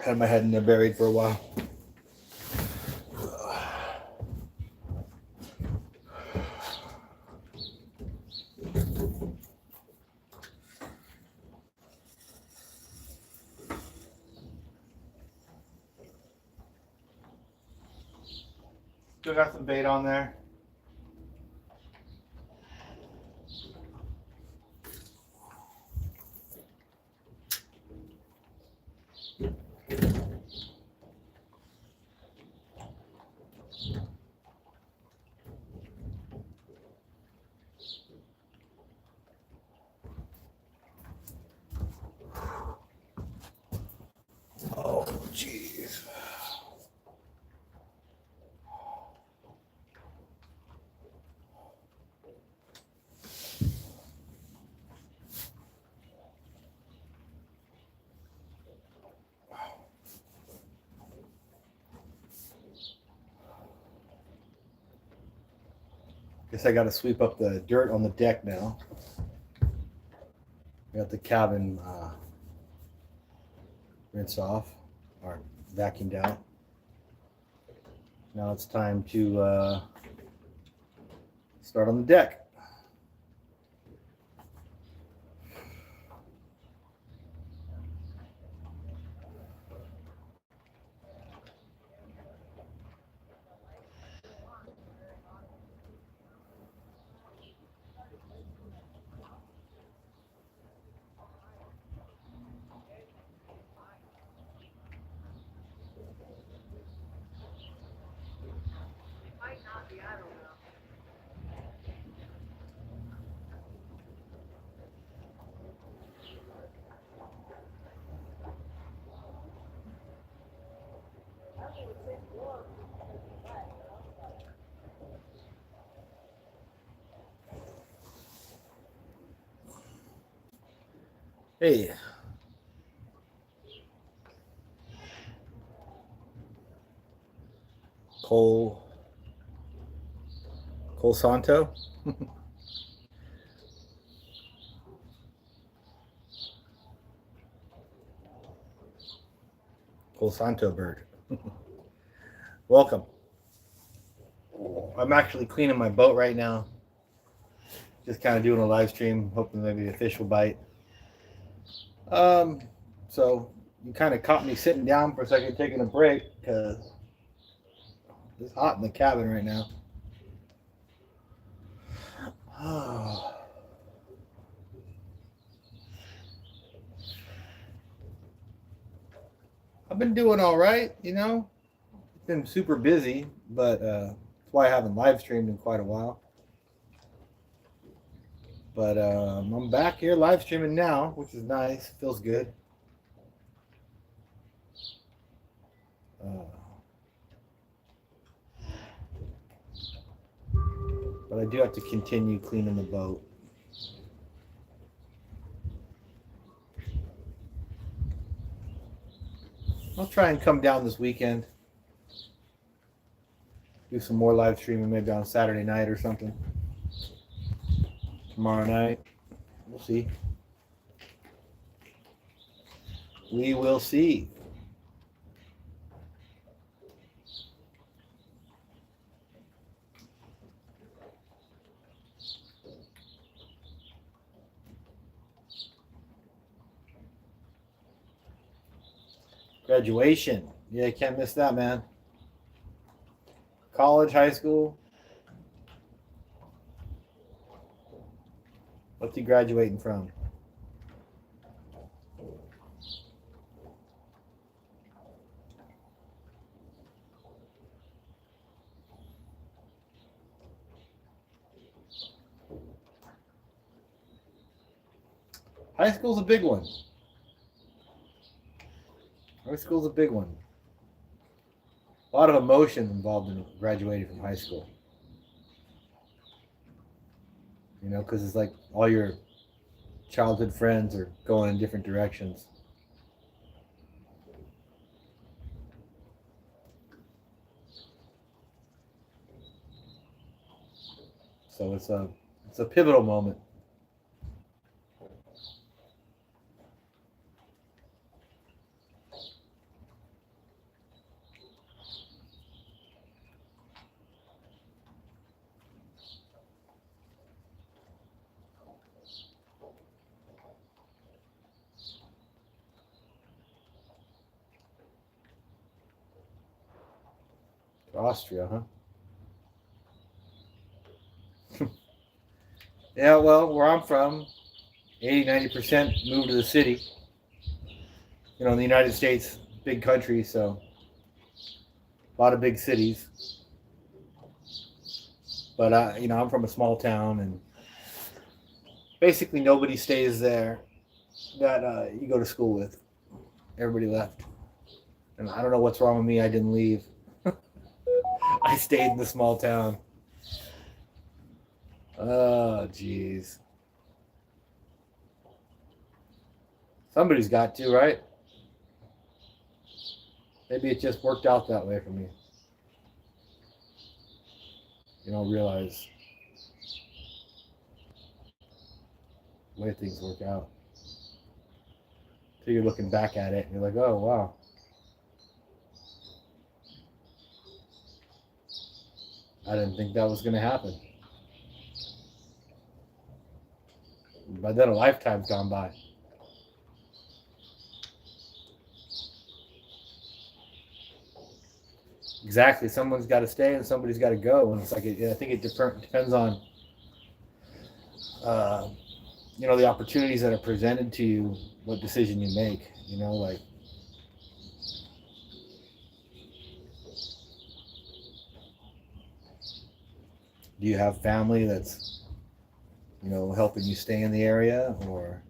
Had my head in there buried for a while. Still got some bait on there. Oh, jeez. Guess I got to sweep up the dirt on the deck now. I got the cabin rinsed off or vacuumed out. Now it's time to start on the deck. Hey. Cole Santo. Cole Santo bird. Welcome. I'm actually cleaning my boat right now. Just kind of doing a live stream, hoping maybe a fish will bite. So you kind of caught me sitting down for a second, taking a break because it's hot in the cabin right now. I've been doing all right, you know. It's been super busy, but that's why I haven't live streamed in quite a while. But I'm back here live streaming now, which is nice. Feels good. But I do have to continue cleaning the boat. I'll try and come down this weekend. Do some more live streaming maybe on Saturday night or something. Tomorrow night. We'll see. We will see. Graduation. Yeah, you can't miss that, man. College, high school. What's he graduating from? High school's a big one. High school's a big one. A lot of emotion involved in graduating from high school. You know, because it's like all your childhood friends are going in different directions. So it's a pivotal moment. Austria, huh? Yeah, well, where I'm from, 80-90% move to the city. You know, in the United States, big country, so a lot of big cities. But you know, I'm from a small town, and basically nobody stays there that you go to school with. Everybody left, and I don't know what's wrong with me. I didn't leave. I stayed in the small town. Oh, jeez. Somebody's got to, right? Maybe it just worked out that way for me. You don't realize the way things work out. So you're looking back at it and you're like, oh, wow. I didn't think that was going to happen. By then, a lifetime's gone by. Exactly. Someone's got to stay and somebody's got to go. And it's like, I think it depends on, you know, the opportunities that are presented to you, what decision you make. You know, like, do you have family that's, you know, helping you stay in the area, or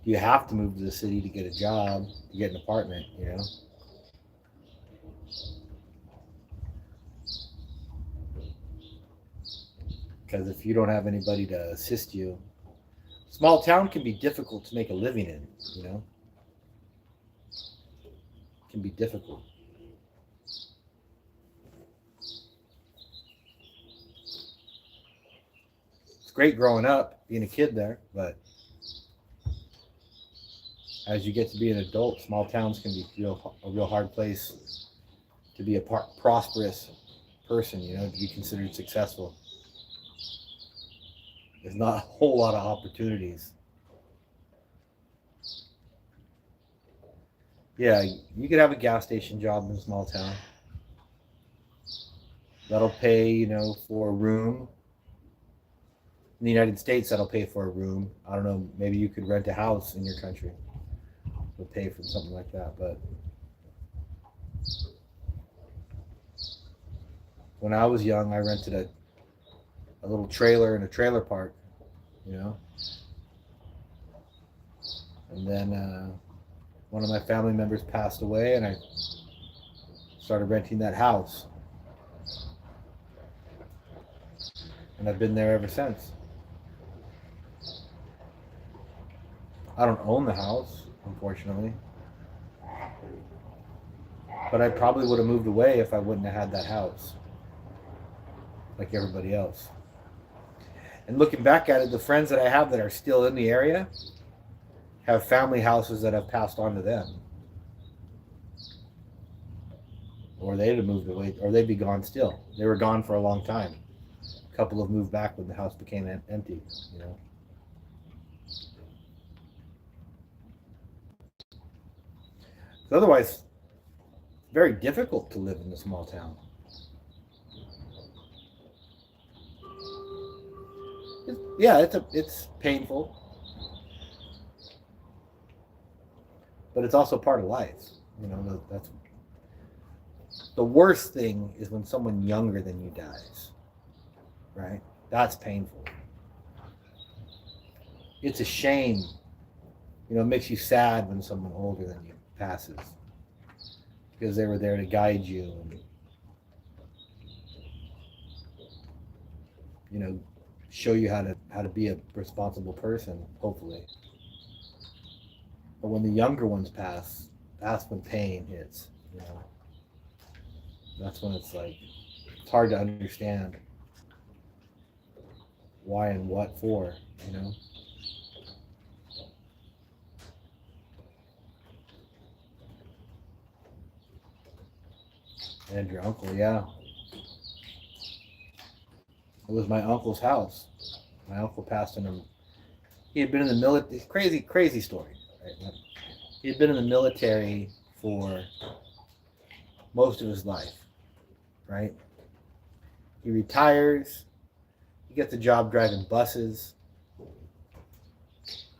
do you have to move to the city to get a job, to get an apartment, you know? Because if you don't have anybody to assist you, small town can be difficult to make a living in, you know? It can be difficult. It's great growing up, being a kid there, but as you get to be an adult, small towns can be a real hard place to be a prosperous person, you know, to be considered successful. There's not a whole lot of opportunities. Yeah, you could have a gas station job in a small town. That'll pay, you know, for a room. In the United States, that'll pay for a room. I don't know, maybe you could rent a house in your country. It'll pay for something like that. But when I was young, I rented a little trailer in a trailer park, you know. And then one of my family members passed away, and I started renting that house. And I've been there ever since. I don't own the house, unfortunately. But I probably would have moved away if I wouldn't have had that house, like everybody else. And looking back at it, the friends that I have that are still in the area have family houses that have passed on to them. Or they'd have moved away, or they'd be gone still. They were gone for a long time. A couple have moved back when the house became empty, you know. Otherwise, very difficult to live in a small town. It's painful, but it's also part of life. You know, that's the worst thing is when someone younger than you dies, right? That's painful. It's a shame It makes you sad when someone older than you passes because they were there to guide you and show you how to be a responsible person, hopefully. But when the younger ones pass, that's when pain hits. You know, that's when it's like it's hard to understand why and what for. You know. And your uncle, yeah. It was my uncle's house. My uncle passed in a. He had been in the military. Crazy, crazy story. Right? He had been in the military for most of his life. Right. He retires. He gets a job driving buses,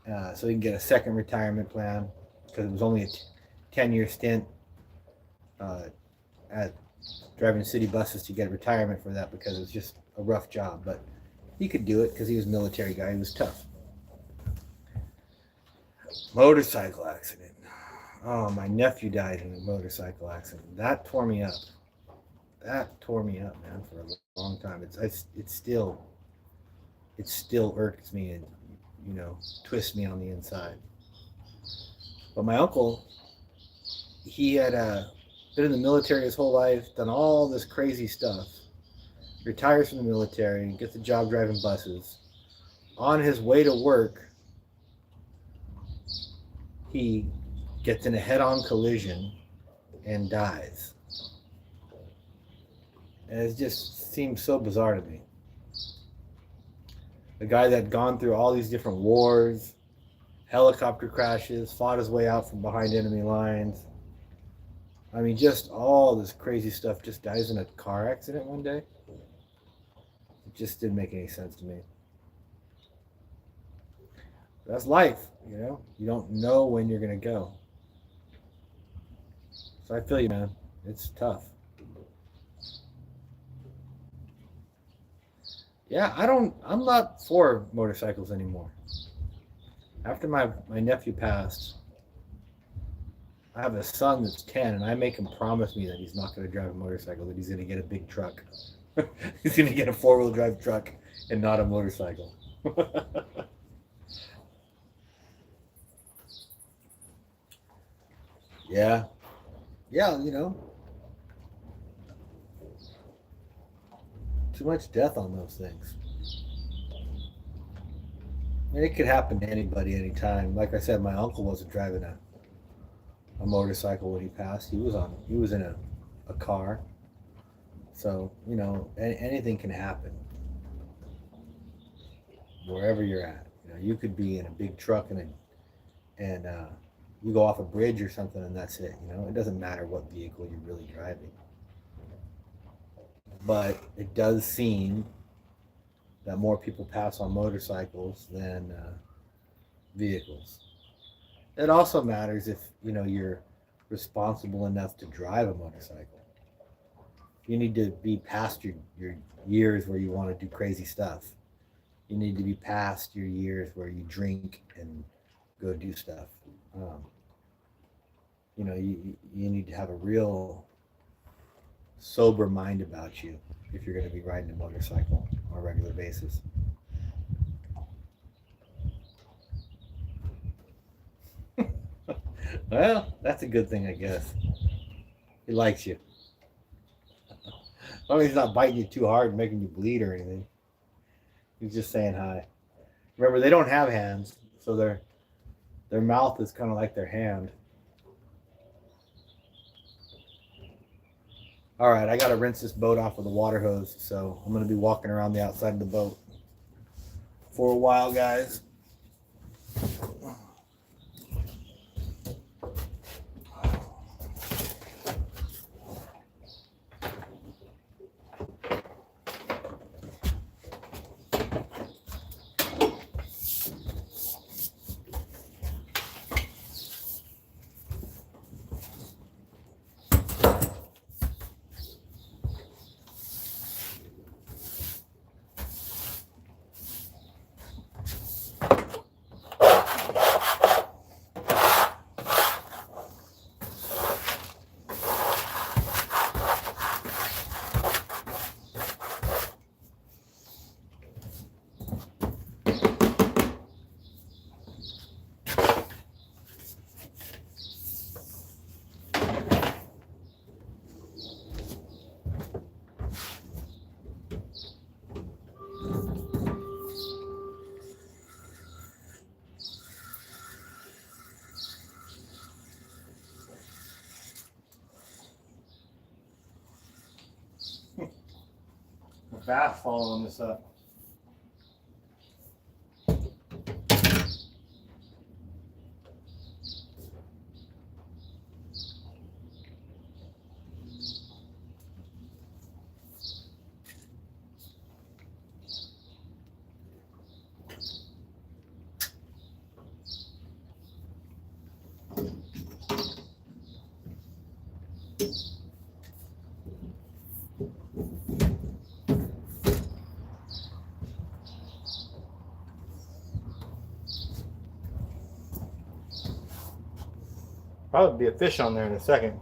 so he can get a second retirement plan because it was only a 10-year stint at driving city buses to get retirement for that because it was just a rough job. But he could do it because he was a military guy. He was tough. Motorcycle accident. Oh, my nephew died in a motorcycle accident. That tore me up. That tore me up, man, for a long time. It still irks me and twists me on the inside. But my uncle, he had been in the military his whole life, done all this crazy stuff, retires from the military, gets a job driving buses. On his way to work, he gets in a head-on collision and dies. And it just seems so bizarre to me. A guy that had gone through all these different wars, helicopter crashes, fought his way out from behind enemy lines. I mean, just all this crazy stuff, just dies in a car accident one day. It just didn't make any sense to me. That's life, You don't know when you're going to go. So I feel you, man. It's tough. Yeah, I'm not for motorcycles anymore. After my nephew passed, I have a son that's 10, and I make him promise me that he's not going to drive a motorcycle, that he's going to get a big truck. He's going to get a 4-wheel drive truck and not a motorcycle. Yeah. Yeah, too much death on those things. I mean, it could happen to anybody anytime. Like I said, my uncle wasn't driving a motorcycle when he passed. He was in a car. So, anything can happen wherever you're at. You could be in a big truck and you go off a bridge or something and that's it. It doesn't matter what vehicle you're really driving. But it does seem that more people pass on motorcycles than vehicles. It also matters if you're responsible enough to drive a motorcycle. You need to be past your years where you want to do crazy stuff. You need to be past your years where you drink and go do stuff. You need to have a real sober mind about you if you're going to be riding a motorcycle on a regular basis. Well, that's a good thing, I guess. He likes you. As long as he's not biting you too hard and making you bleed or anything. He's just saying hi. Remember, they don't have hands, so their mouth is kind of like their hand. All right, I got to rinse this boat off with a water hose, so I'm going to be walking around the outside of the boat for a while, guys. bass following this up. Probably be a fish on there in a second.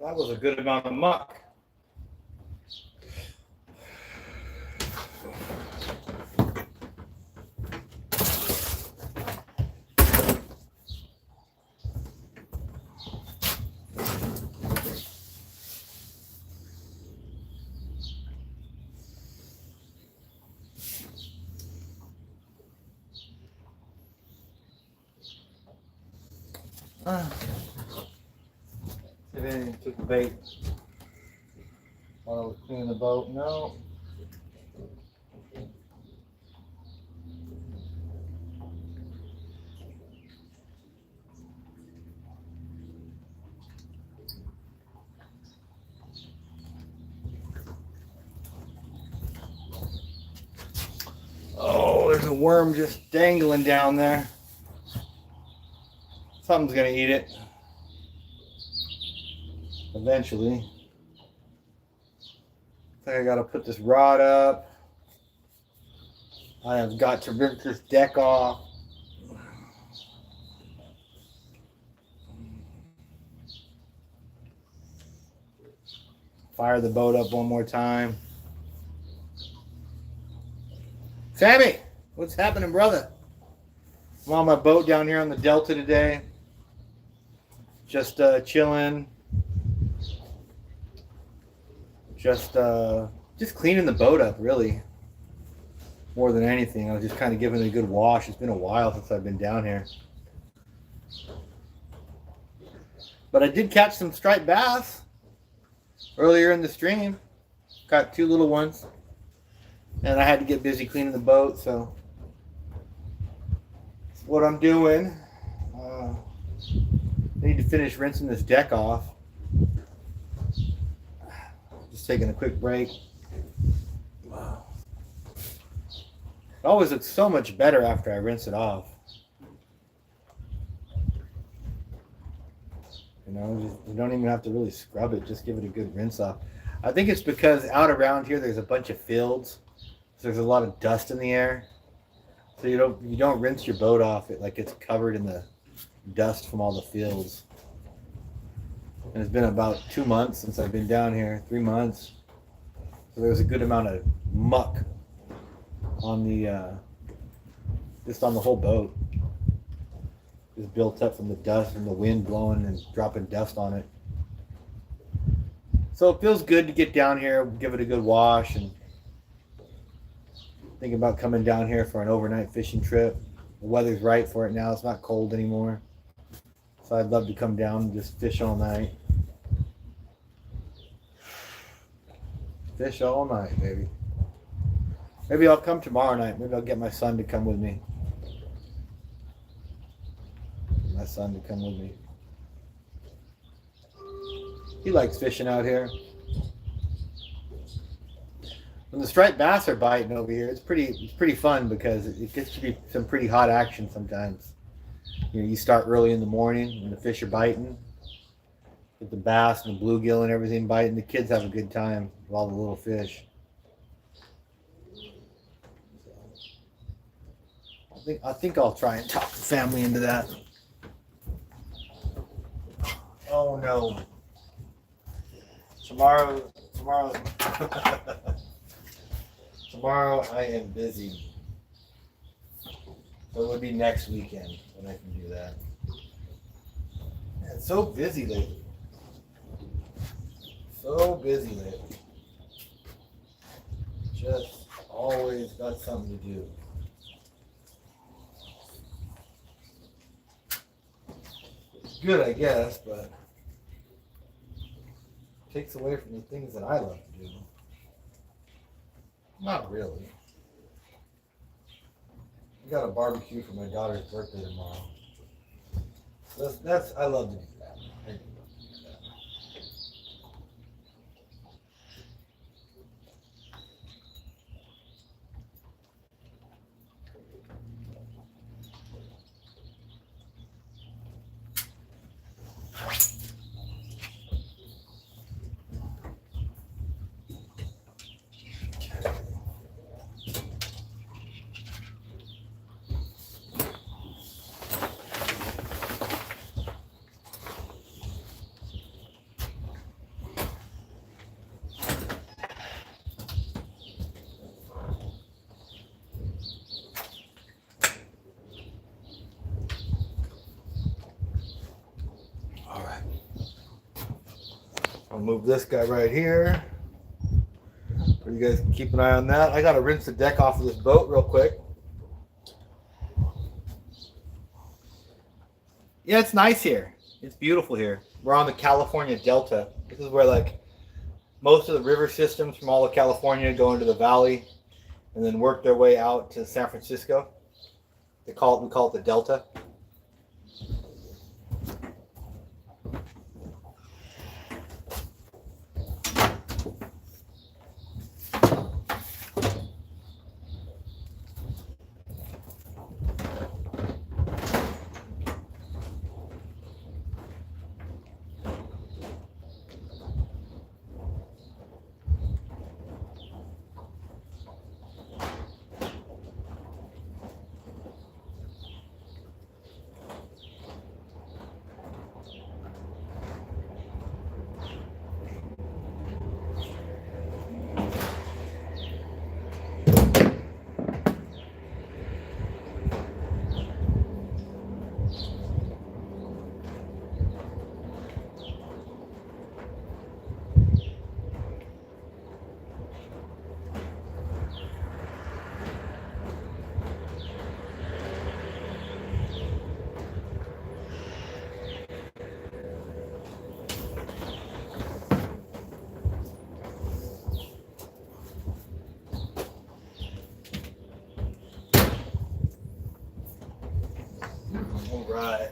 That was a good amount of muck. See if anything took the bait while I was cleaning the boat. No. Oh, there's a worm just dangling down there. Something's gonna eat it eventually. I think I gotta put this rod up. I have got to rip this deck off. Fire the boat up one more time. Sammy, what's happening, brother? I'm on my boat down here on the Delta today. Just chilling. Just cleaning the boat up, really. More than anything, I was just kind of giving it a good wash. It's been a while since I've been down here. But I did catch some striped bass earlier in the stream. Caught 2 little ones. And I had to get busy cleaning the boat, so that's what I'm doing. I need to finish rinsing this deck off. Just taking a quick break. Wow. It always looks so much better after I rinse it off. You know, you don't even have to really scrub it. Just give it a good rinse off. I think it's because out around here there's a bunch of fields. So there's a lot of dust in the air. So you don't rinse your boat off. It like gets covered in the dust from all the fields. And it's been about 2 months since I've been down here, 3 months. So there's a good amount of muck on the just on the whole boat. Just built up from the dust, from the wind blowing and dropping dust on it. So it feels good to get down here, give it a good wash, and thinking about coming down here for an overnight fishing trip. The weather's right for it now. It's not cold anymore. So I'd love to come down and just fish all night. Fish all night, baby. Maybe I'll come tomorrow night. Maybe I'll get my son to come with me. My son to come with me. He likes fishing out here. When the striped bass are biting over here, it's pretty fun because it gets to be some pretty hot action sometimes. You know, you start early in the morning when the fish are biting, with the bass and the bluegill and everything biting. The kids have a good time with all the little fish. I think I'll try and talk the family into that. Oh no! Tomorrow. Tomorrow I am busy. So it would be next weekend when I can do that. Man, so busy lately. So busy lately. Just always got something to do. It's good, I guess, but it takes away from the things that I love to do. Not really. We got a barbecue for my daughter's birthday tomorrow. That's I love to do that. I do love to do that. I'll move this guy right here. So you guys can keep an eye on that. I gotta rinse the deck off of this boat real quick. Yeah, it's nice here. It's beautiful here. We're on the California Delta. This is where like most of the river systems from all of California go into the valley and then work their way out to San Francisco. We call it the Delta. All right.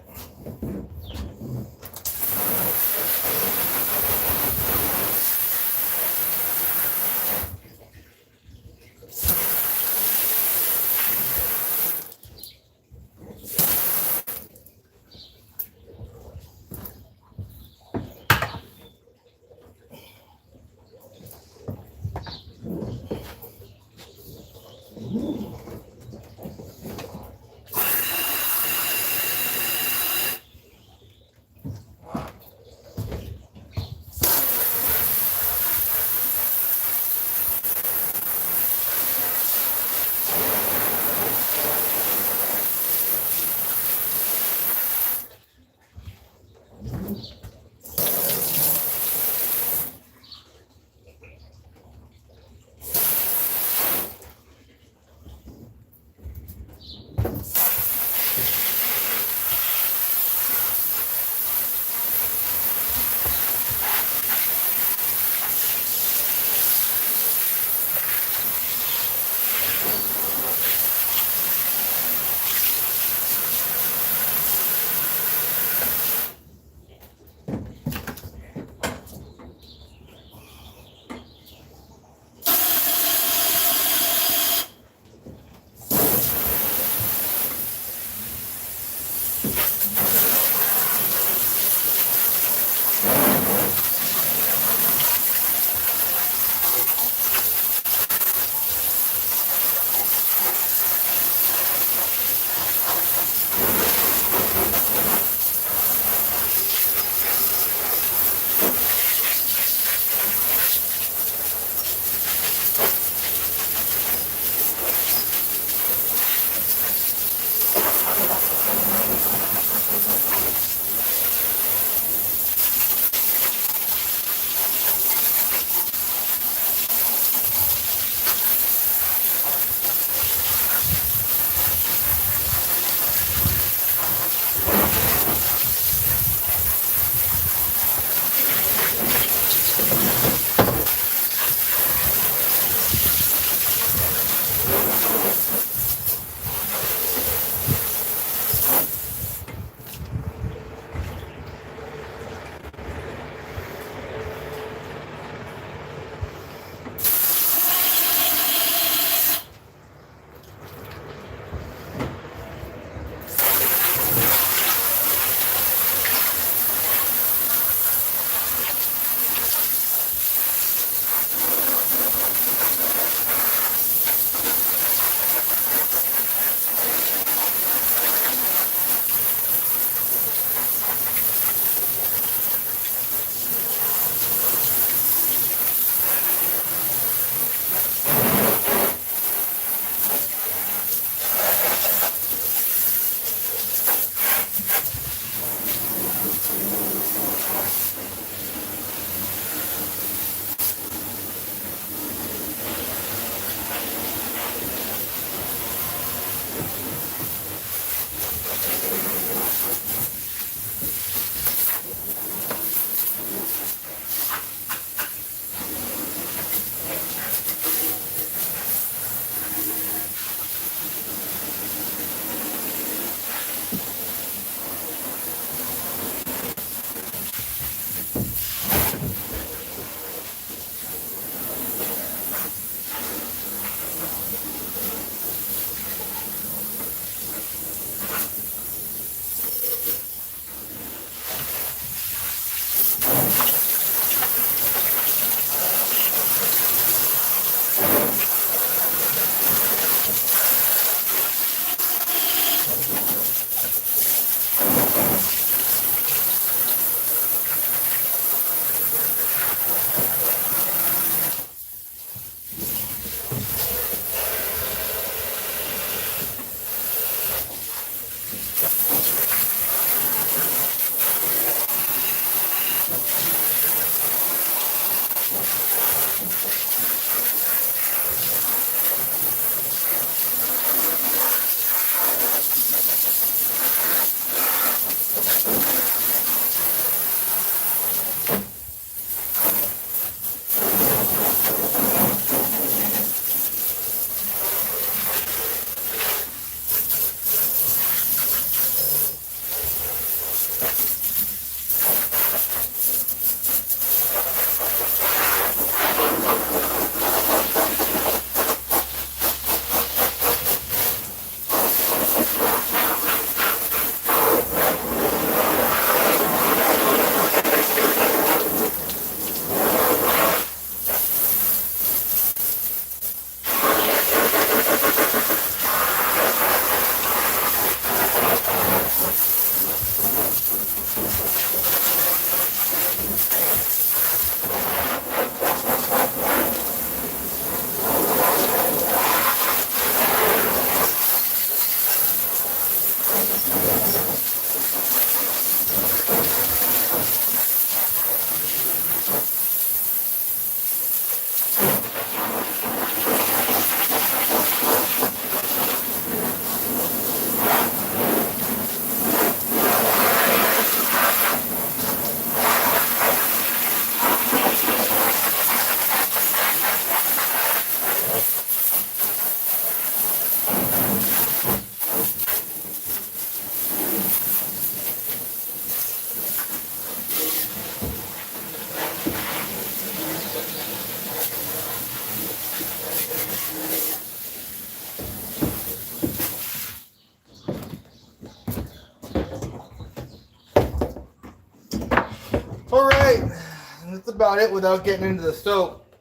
about it without getting into the soap.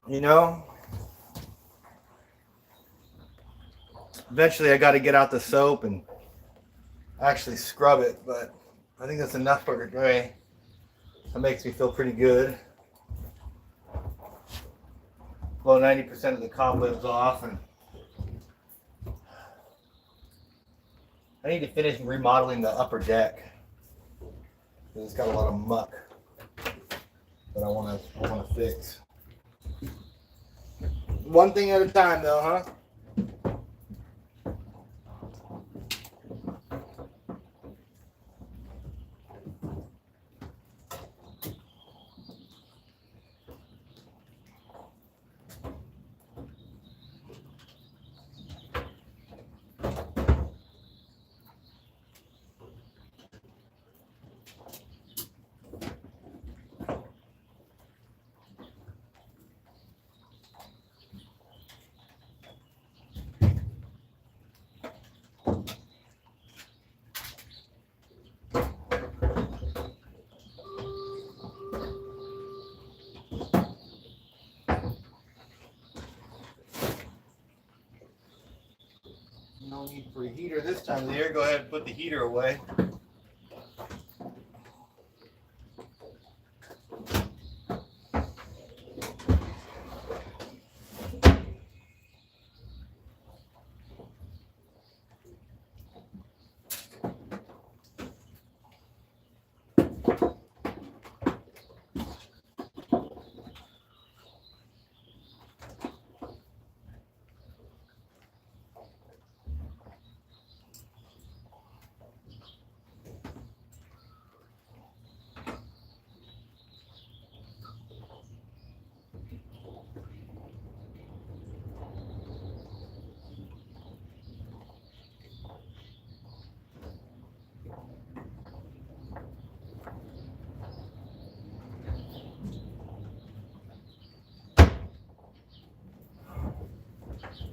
You know? Eventually I got to get out the soap and actually scrub it, but I think that's enough for today. That makes me feel pretty good. Blow 90% of the cobwebs off, and I need to finish remodeling the upper deck. It's got a lot of muck that I want to fix. One thing at a time, though, huh? No need for a heater this time of the year. Go ahead and put the heater away.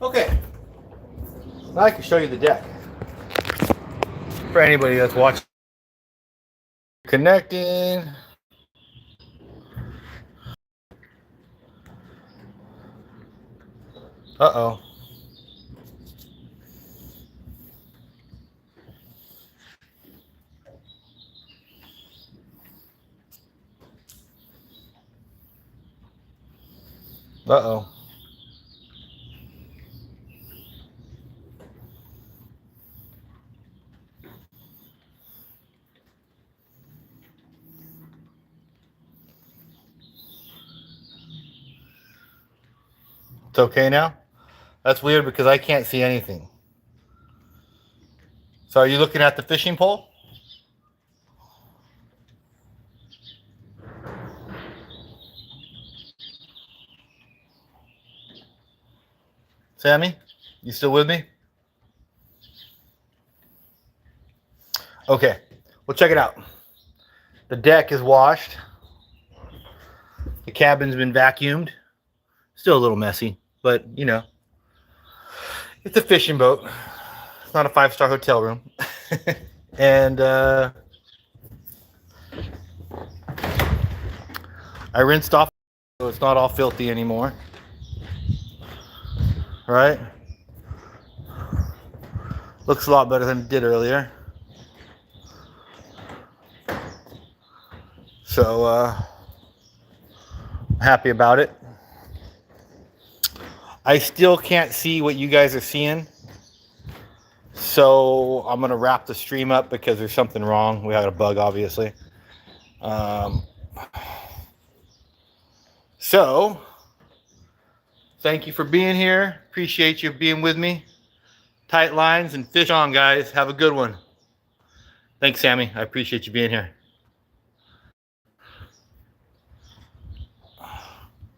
Okay, now I can show you the deck. For anybody that's watching, connecting. Uh-oh. Uh-oh. It's okay now? That's weird because I can't see anything. So are you looking at the fishing pole? Sammy, you still with me? Okay, well, check it out. The deck is washed. The cabin's been vacuumed. Still a little messy, but you know, it's a fishing boat. It's not a 5-star hotel room. And I rinsed off, so it's not all filthy anymore. Right? Looks a lot better than it did earlier. So I'm happy about it. I still can't see what you guys are seeing. So I'm going to wrap the stream up because there's something wrong. We had a bug, obviously. So thank you for being here. Appreciate you being with me. Tight lines and fish on, guys. Have a good one. Thanks, Sammy. I appreciate you being here.